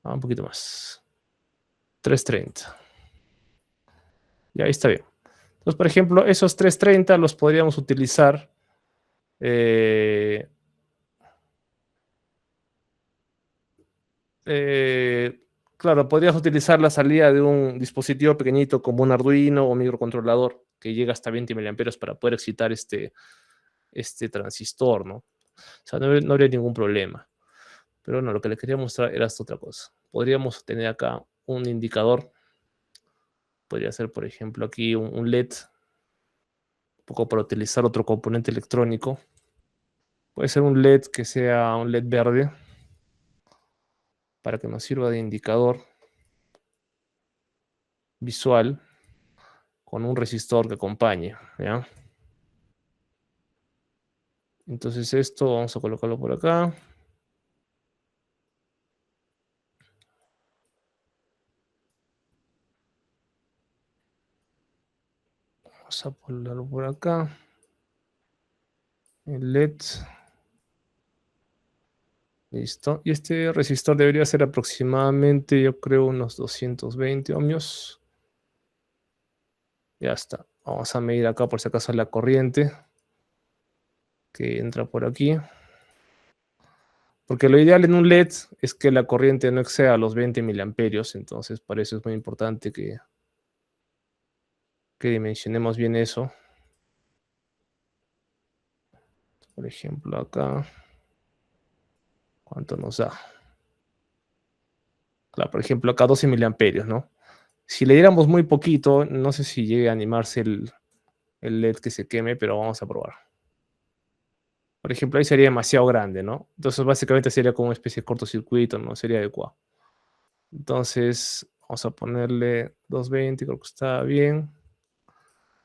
Un poquito más. 330. Y ahí está bien. Entonces, por ejemplo, esos 330 los podríamos utilizar claro, podrías utilizar la salida de un dispositivo pequeñito como un Arduino o microcontrolador que llega hasta 20 miliamperios para poder excitar este transistor, ¿no? O sea, no habría ningún problema. Pero no, lo que les quería mostrar era esta otra cosa. Podríamos tener acá un indicador. Podría ser, por ejemplo, aquí un LED, un poco para utilizar otro componente electrónico. Puede ser un LED que sea un LED verde para que nos sirva de indicador visual con un resistor que acompañe, ¿ya? Entonces esto vamos a colocarlo por acá. Vamos a ponerlo por acá. El LED. Listo. Y este resistor debería ser aproximadamente, yo creo, unos 220 ohmios. Ya está. Vamos a medir acá por si acaso la corriente que entra por aquí. Porque lo ideal en un LED es que la corriente no exceda los 20 miliamperios. Entonces, para eso es muy importante que dimensionemos bien eso. Por ejemplo, acá. ¿Cuánto nos da? Claro, por ejemplo, acá 12 miliamperios, ¿no? Si le diéramos muy poquito, no sé si llegue a animarse el LED que se queme, pero vamos a probar. Por ejemplo, ahí sería demasiado grande, ¿no? Entonces, básicamente sería como una especie de cortocircuito, no sería adecuado. Entonces, vamos a ponerle 220, creo que está bien.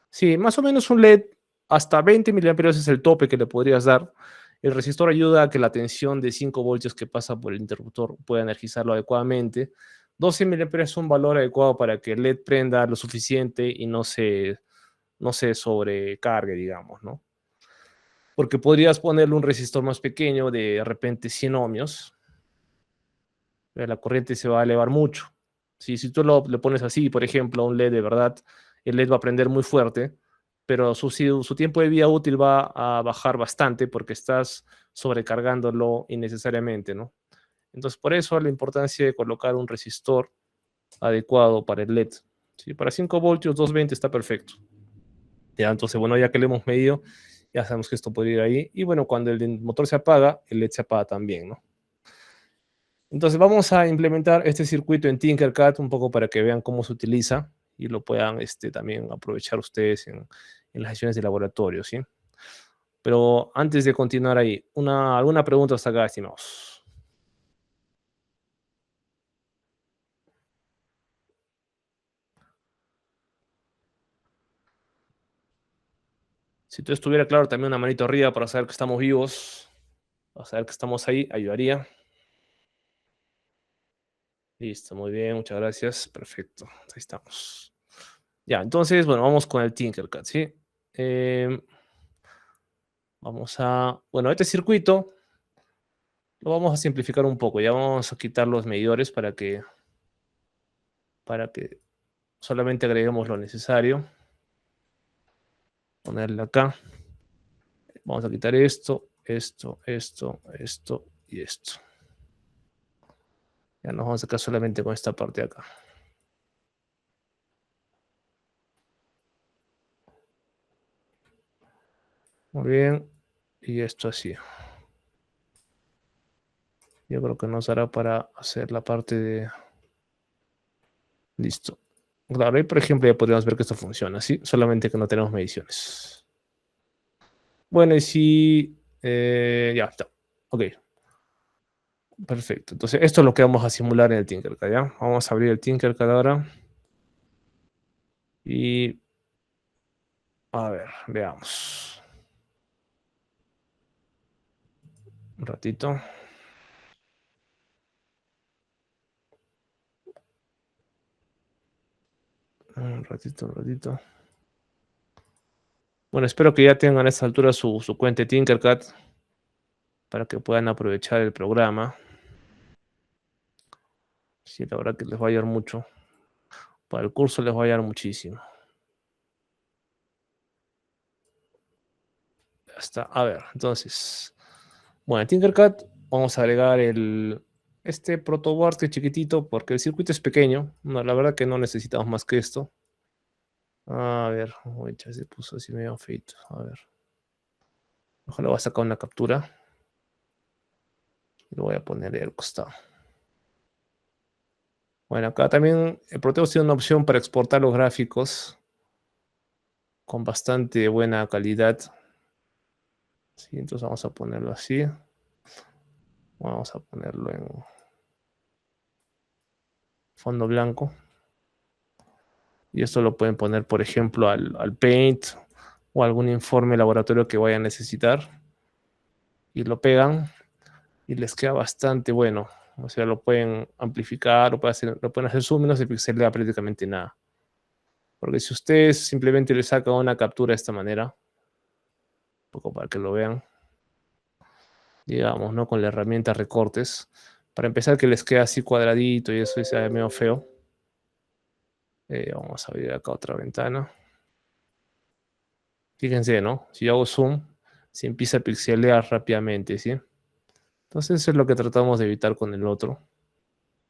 Sí, más o menos un LED hasta 20 miliamperios es el tope que le podrías dar. El resistor ayuda a que la tensión de 5 voltios que pasa por el interruptor pueda energizarlo adecuadamente. 12 miliamperios es un valor adecuado para que el LED prenda lo suficiente y no se sobrecargue, digamos, ¿no? Porque podrías ponerle un resistor más pequeño de repente 100 ohmios, pero la corriente se va a elevar mucho. Si tú le pones así, por ejemplo, a un LED de verdad, el LED va a prender muy fuerte, pero su tiempo de vida útil va a bajar bastante porque estás sobrecargándolo innecesariamente, ¿no? Entonces, por eso la importancia de colocar un resistor adecuado para el LED. ¿Sí? Para 5 voltios, 220 está perfecto. Ya, entonces, bueno, ya que lo hemos medido, ya sabemos que esto puede ir ahí. Y bueno, cuando el motor se apaga, el LED se apaga también, ¿no? Entonces vamos a implementar este circuito en Tinkercad un poco para que vean cómo se utiliza y lo puedan también aprovechar ustedes en las sesiones de laboratorio, ¿sí? Pero antes de continuar ahí, ¿alguna pregunta hasta acá, estimados? Si todo estuviera claro, también una manito arriba para saber que estamos vivos, para saber que estamos ahí, ayudaría. Listo, muy bien, muchas gracias. Perfecto, ahí estamos. Ya, entonces, bueno, vamos con el Tinkercad, ¿sí? Em, bueno, este circuito lo vamos a simplificar un poco. Ya vamos a quitar los medidores para que solamente agreguemos lo necesario. Ponerle acá. Vamos a quitar esto, esto, esto, esto y esto. Ya nos vamos a quedar solamente con esta parte de acá. Muy bien. Y esto así. Yo creo que nos dará para hacer la parte de... Listo. Claro, ahí por ejemplo ya podríamos ver que esto funciona, ¿sí? Solamente que no tenemos mediciones. Bueno, y si... ya está. Ok. Perfecto. Entonces, esto es lo que vamos a simular en el Tinkercad, ¿ya? Vamos a abrir el Tinkercad ahora. Y... A ver, veamos. Un ratito. Un ratito, un ratito. Bueno, espero que ya tengan a esta altura su cuenta de Tinkercad para que puedan aprovechar el programa. Sí, la verdad que les va a ayudar mucho. Para el curso les va a ayudar muchísimo. Ya está. A ver, entonces. Bueno, en Tinkercad vamos a agregar este protoboard que es chiquitito porque el circuito es pequeño. No, la verdad que no necesitamos más que esto. A ver, uy, ya se puso así medio feito. A ver. Ojalá voy a sacar una captura. Y lo voy a poner ahí al costado. Bueno, acá también el Proteus tiene una opción para exportar los gráficos con bastante buena calidad. Sí, entonces vamos a ponerlo así. Vamos a ponerlo en fondo blanco. Y esto lo pueden poner, por ejemplo, al Paint o algún informe laboratorio que vayan a necesitar. Y lo pegan y les queda bastante bueno. O sea, lo pueden amplificar, lo pueden hacer zoom y no se pixelea prácticamente nada. Porque si ustedes simplemente le sacan una captura de esta manera, un poco para que lo vean, digamos, ¿no? Con la herramienta recortes, para empezar que les quede así cuadradito y eso sea medio feo. Vamos a abrir acá otra ventana. Fíjense, ¿no? Si yo hago zoom, se empieza a pixelear rápidamente, ¿sí? Entonces eso es lo que tratamos de evitar con el otro.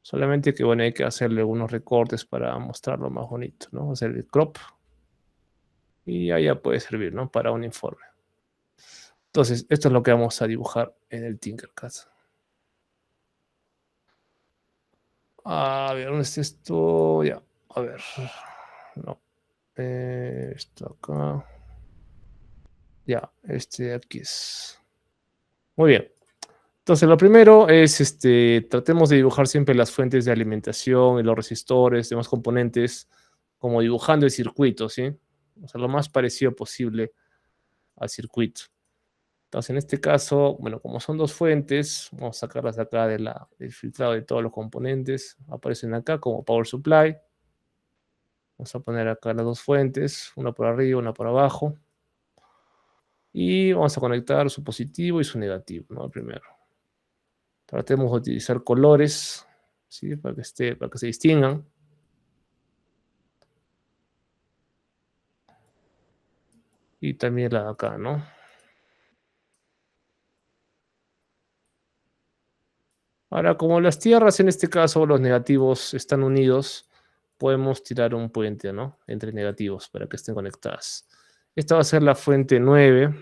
Solamente que, bueno, hay que hacerle unos recortes para mostrarlo más bonito, ¿no? Hacer el crop. Y ahí ya puede servir, ¿no? Para un informe. Entonces, esto es lo que vamos a dibujar en el Tinkercad. A ver, ¿dónde está esto? Ya, a ver. No. Esto acá. Ya, este de aquí es. Muy bien. Entonces, lo primero es, tratemos de dibujar siempre las fuentes de alimentación y los resistores, demás componentes, como dibujando el circuito, ¿sí? O sea, lo más parecido posible al circuito. Entonces, en este caso, bueno, como son dos fuentes, vamos a sacarlas de acá del filtrado de todos los componentes. Aparecen acá como Power Supply. Vamos a poner acá las dos fuentes, una por arriba, una por abajo. Y vamos a conectar su positivo y su negativo, ¿no? Primero. Tratemos de utilizar colores, ¿sí? Para que se distingan. Y también la de acá, ¿no? Ahora, como las tierras, en este caso, los negativos están unidos, podemos tirar un puente, ¿no? Entre negativos para que estén conectadas. Esta va a ser la fuente 9.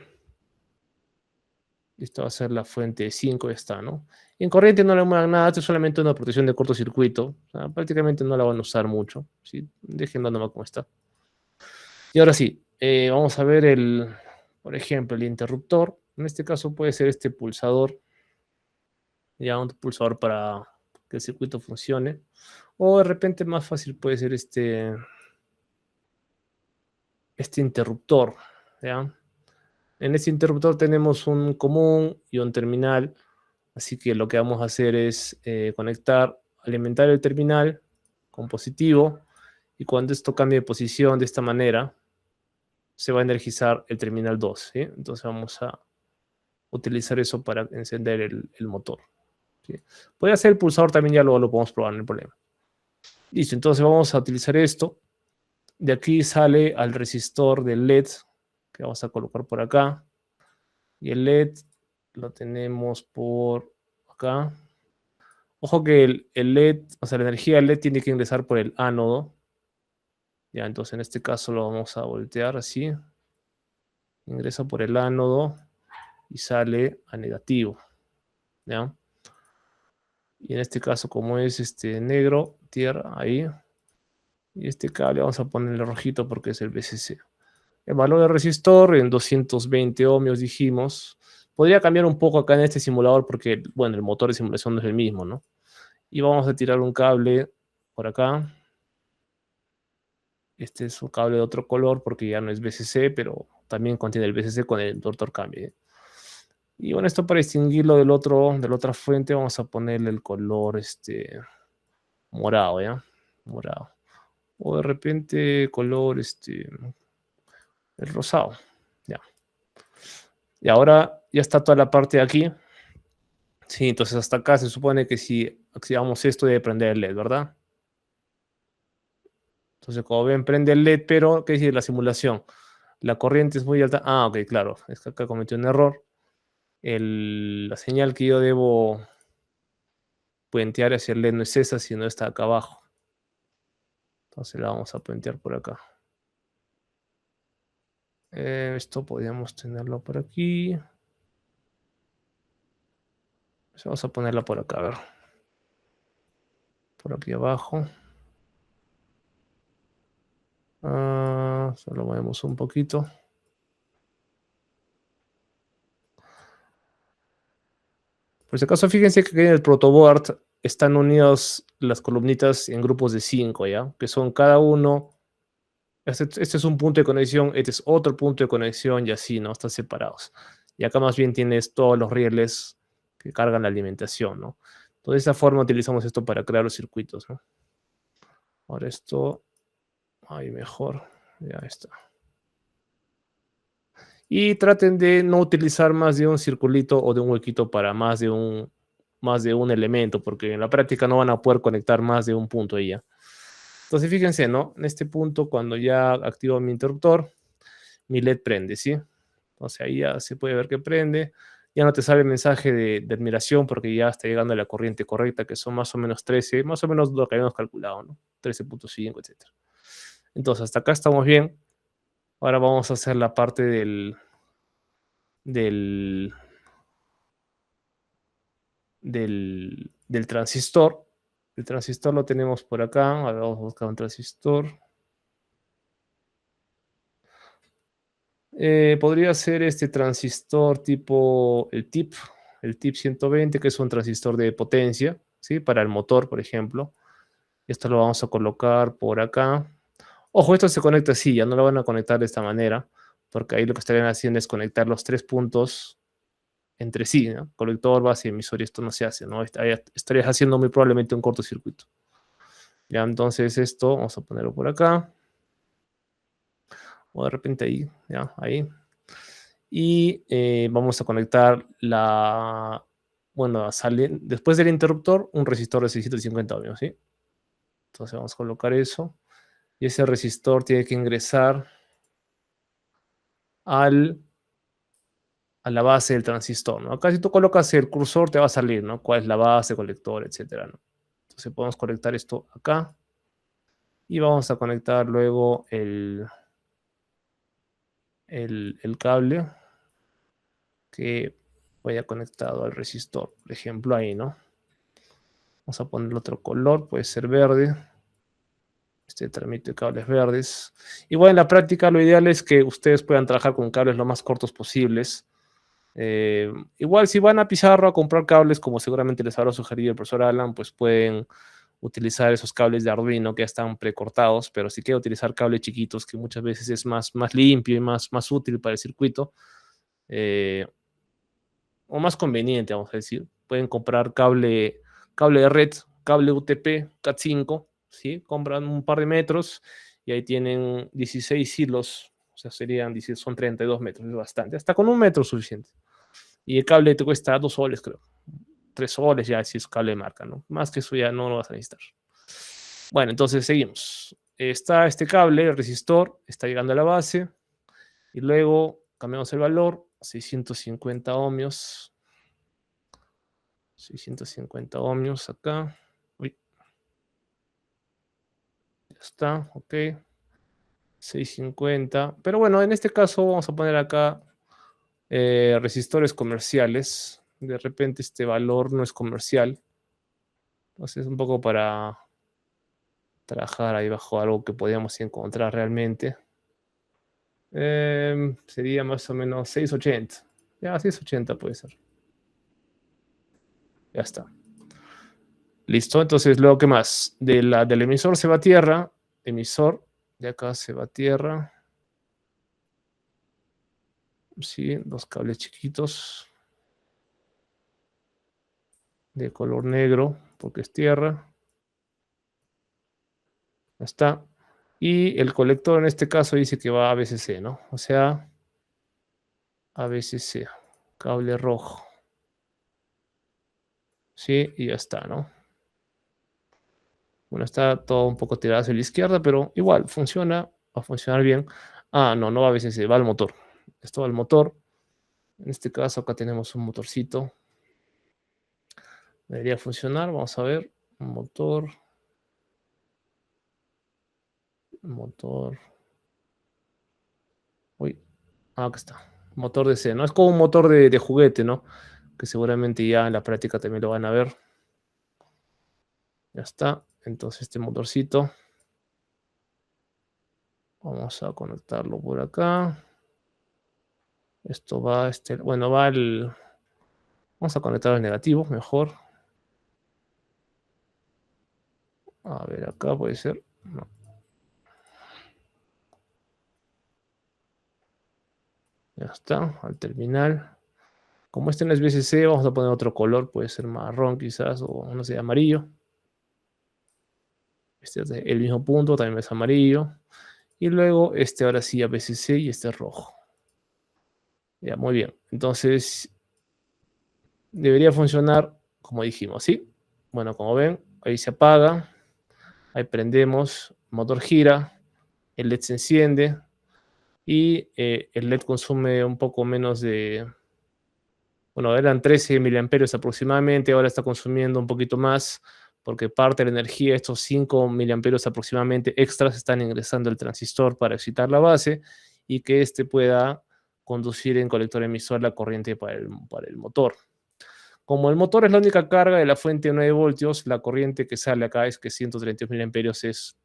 Esta va a ser la fuente 5, está, ¿no? En corriente no le muevan nada, esto es solamente una protección de cortocircuito. O sea, prácticamente no la van a usar mucho. ¿Sí? Déjenlo nomás como está. Y ahora sí, vamos a ver por ejemplo, el interruptor. En este caso puede ser este pulsador. Ya un pulsador para que el circuito funcione. O de repente más fácil puede ser este interruptor. ¿Ya? En este interruptor tenemos un común y un terminal. Así que lo que vamos a hacer es conectar, alimentar el terminal con positivo. Y cuando esto cambie de posición de esta manera, se va a energizar el terminal 2. ¿Sí? Entonces vamos a utilizar eso para encender el motor. ¿Sí? Puede ser el pulsador también, ya lo podemos probar, no hay problema. Listo, entonces vamos a utilizar esto. De aquí sale al resistor del LED, que vamos a colocar por acá. Y el LED lo tenemos por acá. Ojo que el LED, o sea, la energía del LED tiene que ingresar por el ánodo. Ya, entonces en este caso lo vamos a voltear así. Ingresa por el ánodo y sale a negativo. ¿Ya? Y en este caso, como es negro, tierra, ahí. Y este cable vamos a ponerle rojito porque es el VCC. El valor del resistor en 220 ohmios dijimos. Podría cambiar un poco acá en este simulador porque, bueno, el motor de simulación no es el mismo, ¿no? Y vamos a tirar un cable por acá. Este es un cable de otro color porque ya no es VCC, pero también contiene el VCC con el doctor cambio. Y bueno, esto para distinguirlo de la otra fuente, vamos a ponerle el color morado, ¿ya? Morado. O de repente color el rosado. Ya. Y ahora ya está toda la parte de aquí. Sí, entonces hasta acá se supone que si activamos esto debe prender el LED, ¿verdad? Entonces, como ven, prende el LED, pero, ¿qué dice la simulación? La corriente es muy alta. Ah, ok, claro. Es que acá cometió un error. La señal que yo debo puentear hacia el LED no es esa, sino está acá abajo. Entonces la vamos a puentear por acá. Esto podríamos tenerlo por aquí. Vamos a ponerla por acá, a ver. Por aquí abajo. Solo movemos un poquito. Por si acaso, fíjense que en el protoboard están unidas las columnitas en grupos de 5, ¿ya? Que son cada uno. Este es un punto de conexión, este es otro punto de conexión y así, ¿no? Están separados. Y acá más bien tienes todos los rieles que cargan la alimentación, ¿no? Entonces, de esa forma utilizamos esto para crear los circuitos, ¿no? Ahora esto, ahí mejor, ya está. Y traten de no utilizar más de un circulito o de un huequito para más de un elemento, porque en la práctica no van a poder conectar más de un punto ahí ya. Entonces, fíjense, ¿no? En este punto, cuando ya activo mi interruptor, mi LED prende, ¿sí? Entonces ahí ya se puede ver que prende. Ya no te sale el mensaje de admiración porque ya está llegando a la corriente correcta, que son más o menos 13, más o menos lo que habíamos calculado, ¿no? 13.5, etc. Entonces, hasta acá estamos bien. Ahora vamos a hacer la parte del, del transistor. El transistor lo tenemos por acá. Ahora vamos a buscar un transistor. Podría ser este transistor tipo el TIP 120, que es un transistor de potencia, ¿sí? Para el motor, por ejemplo. Esto lo vamos a colocar por acá. Ojo, esto se conecta así, ya no lo van a conectar de esta manera, porque ahí lo que estarían haciendo es conectar los tres puntos entre sí, ¿no? Colector, base y emisor, y esto no se hace, ¿no? Estarías haciendo muy probablemente un cortocircuito. Ya, entonces esto, vamos a ponerlo por acá. O de repente ahí, ya, ahí. Y vamos a conectar bueno, sale después del interruptor, un resistor de 650 ohmios, ¿sí? Entonces vamos a colocar eso. Y ese resistor tiene que ingresar a la base del transistor, ¿no? Acá si tú colocas el cursor te va a salir, ¿no? Cuál es la base, colector, etcétera, ¿no? Entonces podemos conectar esto acá. Y vamos a conectar luego el cable que vaya conectado al resistor. Por ejemplo, ahí, ¿no? Vamos a poner otro color, puede ser verde. Este transmite cables verdes. Igual en la práctica lo ideal es que ustedes puedan trabajar con cables lo más cortos posibles. Igual si van a Pizarro a comprar cables, como seguramente les habrá sugerido el profesor Alan, pues pueden utilizar esos cables de Arduino que ya están precortados, pero si quieren utilizar cables chiquitos, que muchas veces es más limpio y más útil para el circuito, eh, o más conveniente, vamos a decir, pueden comprar cable de red, cable UTP, Cat5, ¿sí? Compran un par de metros y ahí tienen 16 hilos, o sea, serían, son 32 metros, es bastante, hasta con un metro es suficiente. Y el cable te cuesta 2 soles, creo. 3 soles ya si es cable de marca, ¿no? Más que eso ya no lo vas a necesitar. Bueno, entonces seguimos. Está este cable, el resistor, está llegando a la base y luego cambiamos el valor, 650 ohmios. 650 ohmios acá. Uy, ya está, ok. 650. Pero bueno, en este caso vamos a poner acá resistores comerciales. De repente este valor no es comercial. Entonces un poco para trabajar ahí bajo algo que podíamos encontrar realmente. Sería más o menos 680. Ya, 680 puede ser. Ya está. Listo. Entonces, luego, ¿qué más? Del emisor se va a tierra. Emisor. De acá se va a tierra. Sí, dos cables chiquitos. De color negro, porque es tierra. Ya está. Y el colector en este caso dice que va a ABCC, ¿no? O sea, ABCC. Cable rojo. Sí, y ya está, ¿no? Bueno, está todo un poco tirado hacia la izquierda, pero igual funciona, va a funcionar bien. Ah, no, no va a veces, va al motor. Esto va al motor. En este caso acá tenemos un motorcito. Debería funcionar, vamos a ver. Motor. Motor. Uy, acá está. Motor DC, ¿no? Es como un motor de juguete, ¿no? Que seguramente ya en la práctica también lo van a ver. Ya está. Entonces este motorcito. Vamos a conectarlo por acá. Esto va, bueno, va el... Vamos a conectar el negativo, mejor. A ver, acá puede ser. No. Ya está, al terminal. Como este no es BCC, vamos a poner otro color. Puede ser marrón quizás, o no sé, amarillo. Este es el mismo punto, también es amarillo. Y luego este ahora sí a BCC y este es rojo. Ya, muy bien. Entonces, debería funcionar como dijimos, ¿sí? Bueno, como ven, ahí se apaga. Ahí prendemos, el motor gira, el LED se enciende y el LED consume un poco menos de, bueno, eran 13 miliamperios aproximadamente, ahora está consumiendo un poquito más porque parte de la energía, estos 5 miliamperios aproximadamente extras, están ingresando al transistor para excitar la base y que éste pueda conducir en colector emisor la corriente para el motor. Como el motor es la única carga de la fuente de 9 voltios, la corriente que sale acá es que 132 miliamperios es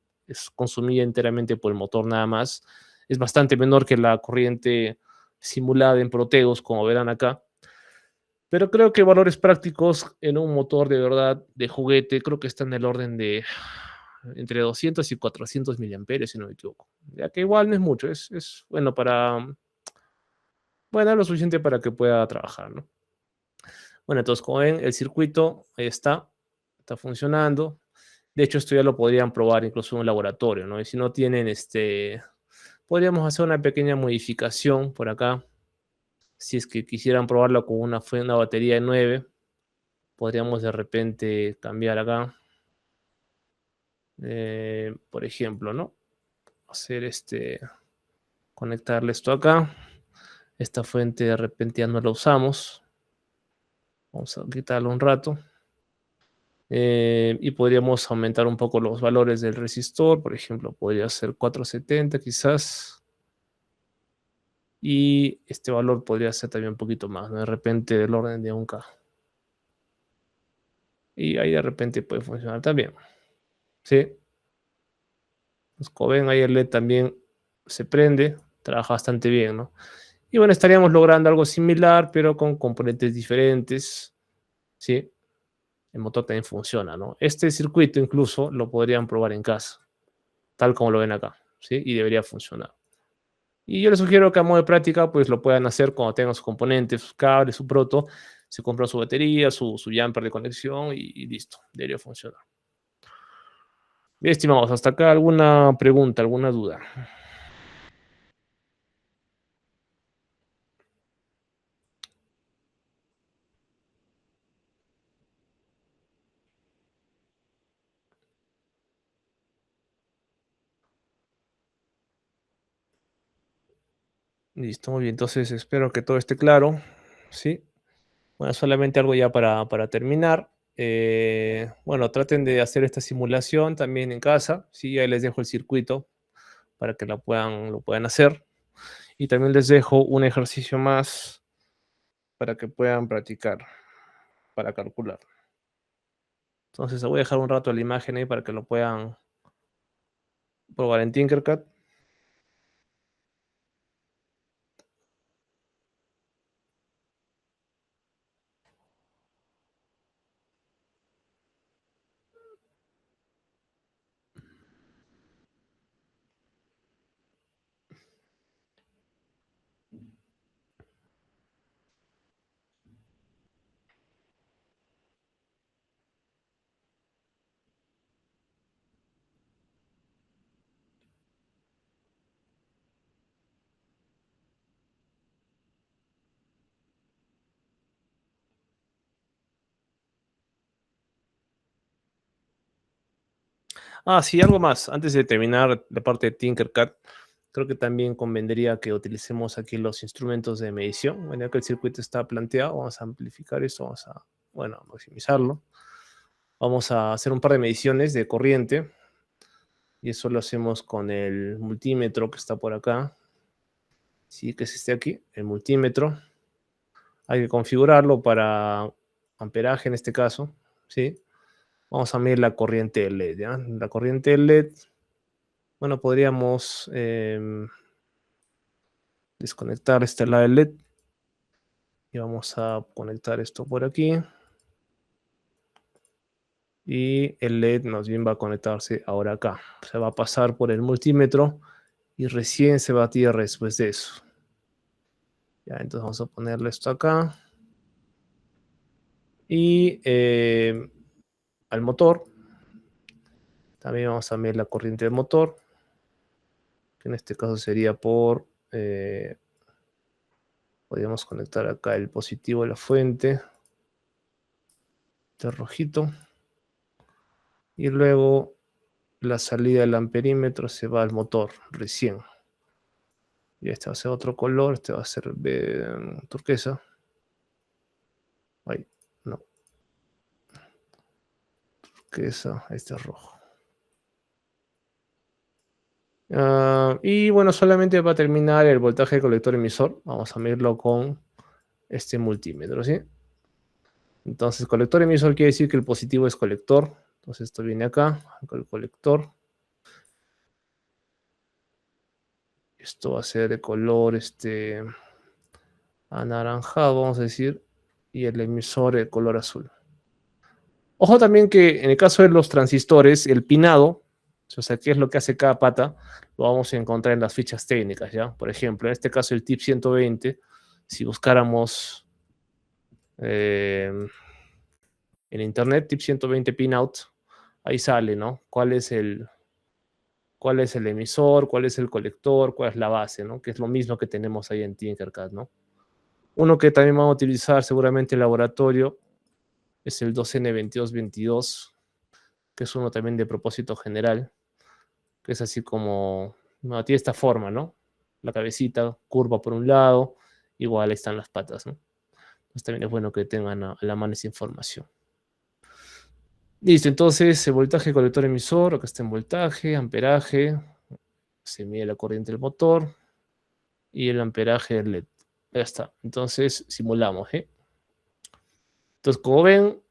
consumida enteramente por el motor nada más. Es bastante menor que la corriente simulada en proteos, como verán acá. Pero creo que valores prácticos en un motor de verdad de juguete, creo que está en el orden de entre 200 y 400 miliamperios, si no me equivoco. Ya que igual no es mucho, es bueno para, bueno, lo suficiente para que pueda trabajar, ¿no? Bueno, entonces como ven, el circuito ahí está funcionando. De hecho, esto ya lo podrían probar incluso en un laboratorio, ¿no? Y si no tienen, podríamos hacer una pequeña modificación por acá. Si es que quisieran probarlo con una batería de 9, podríamos de repente cambiar acá. Por ejemplo, ¿no? Hacer conectarle esto acá. Esta fuente de repente ya no la usamos. Vamos a quitarlo un rato. Y podríamos aumentar un poco los valores del resistor, por ejemplo, podría ser 470 quizás. Y este valor podría ser también un poquito más, ¿no? De repente del orden de 1K. Y ahí de repente puede funcionar también. ¿Sí? Pues como ven, ahí el LED también se prende, trabaja bastante bien, ¿no? Y bueno, estaríamos logrando algo similar, pero con componentes diferentes, ¿sí? El motor también funciona, ¿no? Este circuito incluso lo podrían probar en casa, tal como lo ven acá, ¿sí? Y debería funcionar. Y yo les sugiero que a modo de práctica, pues lo puedan hacer cuando tengan sus componentes, sus cables, su proto, se compra su batería, su jumper de conexión y listo, debería funcionar. Bien, estimados, hasta acá alguna pregunta, alguna duda. Listo, muy bien, entonces espero que todo esté claro, ¿sí? Bueno, solamente algo ya para terminar. Bueno, traten de hacer esta simulación también en casa, ¿sí? Ahí les dejo el circuito para que lo puedan hacer. Y también les dejo un ejercicio más para que puedan practicar, para calcular. Entonces, voy a dejar un rato la imagen ahí para que lo puedan probar en Tinkercad. Ah, sí, algo más. Antes de terminar la parte de Tinkercad, creo que también convendría que utilicemos aquí los instrumentos de medición. Bueno, ya que el circuito está planteado, vamos a amplificar esto, vamos a, bueno, maximizarlo. Vamos a hacer un par de mediciones de corriente y eso lo hacemos con el multímetro que está por acá. Sí, que es este aquí, el multímetro. Hay que configurarlo para amperaje en este caso, ¿sí? Vamos a medir la corriente del LED, ¿ya? La corriente del LED, bueno, podríamos desconectar este lado del LED y vamos a conectar esto por aquí. Y el LED más bien va a conectarse ahora acá. Se va a pasar por el multímetro y recién se va a tierra después de eso. Ya, entonces vamos a ponerle esto acá. Y al motor, también vamos a medir la corriente del motor, que en este caso sería por, podríamos conectar acá el positivo de la fuente, este rojito, y luego la salida del amperímetro se va al motor recién. Y este va a ser otro color, este va a ser turquesa. Ay, no, turquesa, este es rojo. Y bueno, solamente para terminar el voltaje del colector emisor, vamos a medirlo con este multímetro, ¿sí? Entonces, colector emisor quiere decir que el positivo es colector. Entonces, esto viene acá, con el colector. Esto va a ser de color anaranjado, vamos a decir, y el emisor de color azul. Ojo también que en el caso de los transistores, el pinado, o sea, qué es lo que hace cada pata, lo vamos a encontrar en las fichas técnicas, ¿ya? Por ejemplo, en este caso el tip 120, si buscáramos en internet, tip 120 pinout, ahí sale, ¿no? Cuál es el emisor, cuál es el colector, cuál es la base, ¿no? Que es lo mismo que tenemos ahí en Tinkercad, ¿no? Uno que también vamos a utilizar seguramente en laboratorio es el 2N2222, que es uno también de propósito general, que es así como, no, tiene esta forma, ¿no? La cabecita curva por un lado, igual están las patas, ¿no? Entonces también es bueno que tengan a la mano esa información. Listo, entonces el voltaje colector emisor, acá está en voltaje, amperaje, se mide la corriente del motor y el amperaje del LED. Ya está. Entonces simulamos, ¿eh? Entonces, como ven,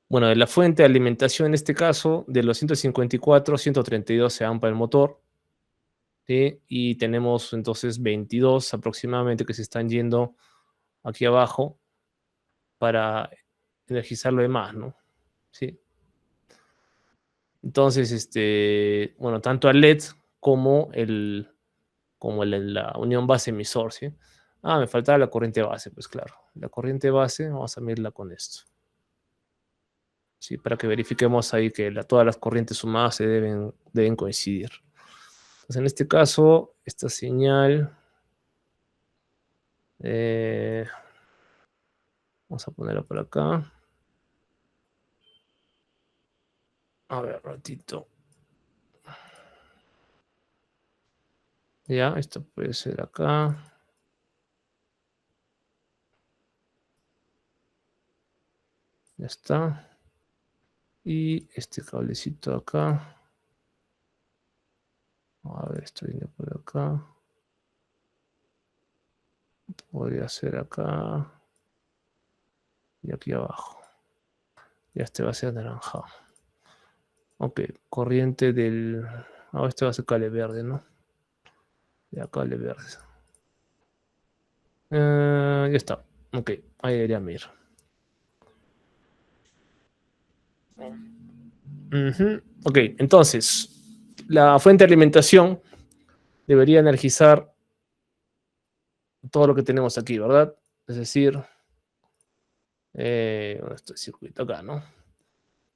bueno, de la fuente de alimentación en este caso, de los 154, 132 se dan para el motor, ¿sí? Y tenemos entonces 22 aproximadamente que se están yendo aquí abajo para energizar lo demás, ¿no? Sí. Entonces, bueno, tanto al LED como la unión base emisor, ¿sí? Ah, me faltaba la corriente base, pues claro. La corriente base, vamos a medirla con esto. Sí, para que verifiquemos ahí que todas las corrientes sumadas deben coincidir. Entonces, en este caso, esta señal, eh, vamos a ponerla por acá. A ver, ratito. Ya, esto puede ser acá. Ya está. Y este cablecito acá. A ver, esto viene por acá. Podría ser acá. Y aquí abajo. Ya este va a ser anaranjado. Ok, corriente del... Ah, este va a ser cable verde, ¿no? Ya, cable verde. Ya está. Ok, ahí debería ir. Ok, entonces, la fuente de alimentación debería energizar todo lo que tenemos aquí, ¿verdad? Es decir, este circuito acá, ¿no?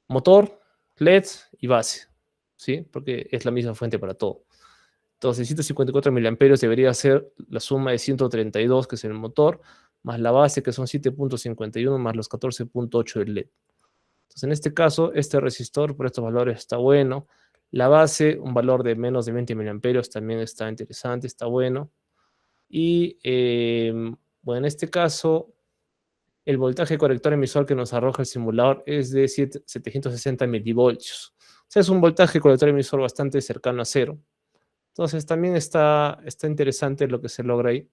Motor, LED y base, ¿sí? Porque es la misma fuente para todo. Entonces, 154 miliamperios debería ser la suma de 132, que es el motor, más la base, que son 7.51, más los 14.8 del LED. Entonces, en este caso, este resistor por estos valores está bueno. La base, un valor de menos de 20 miliamperios, también está interesante, está bueno. Y, bueno, en este caso, el voltaje corrector emisor que nos arroja el simulador es de 760 milivoltios. O sea, es un voltaje colector emisor bastante cercano a cero. Entonces, también está interesante lo que se logra ahí.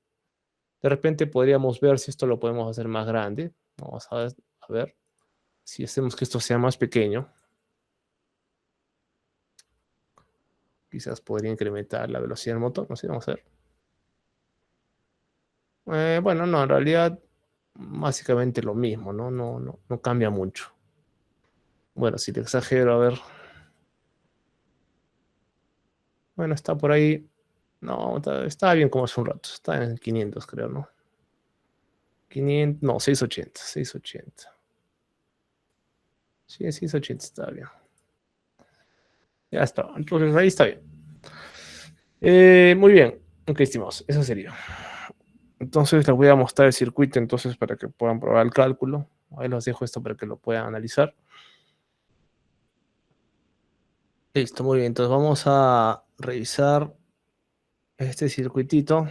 De repente podríamos ver si esto lo podemos hacer más grande. Vamos a ver si hacemos que esto sea más pequeño. Quizás podría incrementar la velocidad del motor. No sé, vamos a ver. Bueno, no, en realidad básicamente lo mismo, ¿no? No cambia mucho. Bueno, si te exagero, a ver. Bueno, está por ahí. No, está bien como hace un rato. Está en 500, creo, ¿no? 500, no, 680, 680. Sí, 680 está bien. Ya está. Entonces ahí está bien. Muy bien. Ok, estimados. Eso sería. Entonces les voy a mostrar el circuito entonces para que puedan probar el cálculo. Ahí los dejo esto para que lo puedan analizar. Listo, muy bien. Entonces vamos a revisar este circuitito.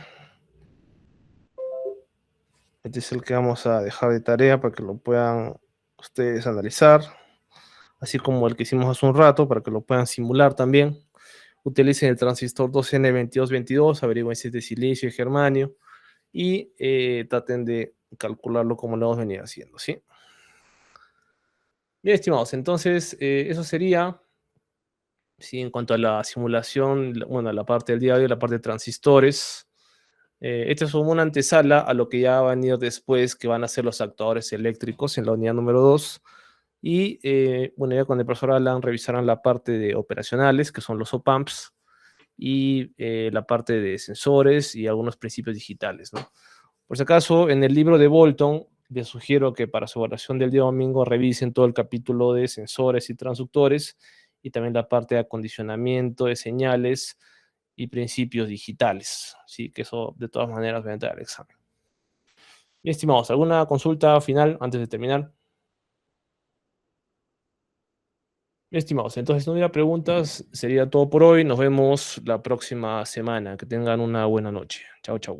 Este es el que vamos a dejar de tarea para que lo puedan ustedes analizar, así como el que hicimos hace un rato para que lo puedan simular también. Utilicen el transistor 2N2222, averigüen si es de silicio y germanio y traten de calcularlo como lo hemos venido haciendo, ¿sí? Bien, estimados, entonces eso sería, sí, en cuanto a la simulación, bueno, la parte del día de hoy, la parte de transistores. Esta es como una antesala a lo que ya va a venir después, que van a ser los actuadores eléctricos en la unidad número 2. Y bueno, ya con el profesor Alan revisarán la parte de operacionales, que son los op-amps, y la parte de sensores y algunos principios digitales, ¿no? Por si acaso, en el libro de Bolton, les sugiero que para su evaluación del día domingo revisen todo el capítulo de sensores y transductores y también la parte de acondicionamiento de señales y principios digitales. Sí, que eso de todas maneras va a entrar al examen. Bien, estimados, ¿alguna consulta final antes de terminar? Bien, estimados, entonces no hubiera preguntas, sería todo por hoy. Nos vemos la próxima semana. Que tengan una buena noche. Chao, chao.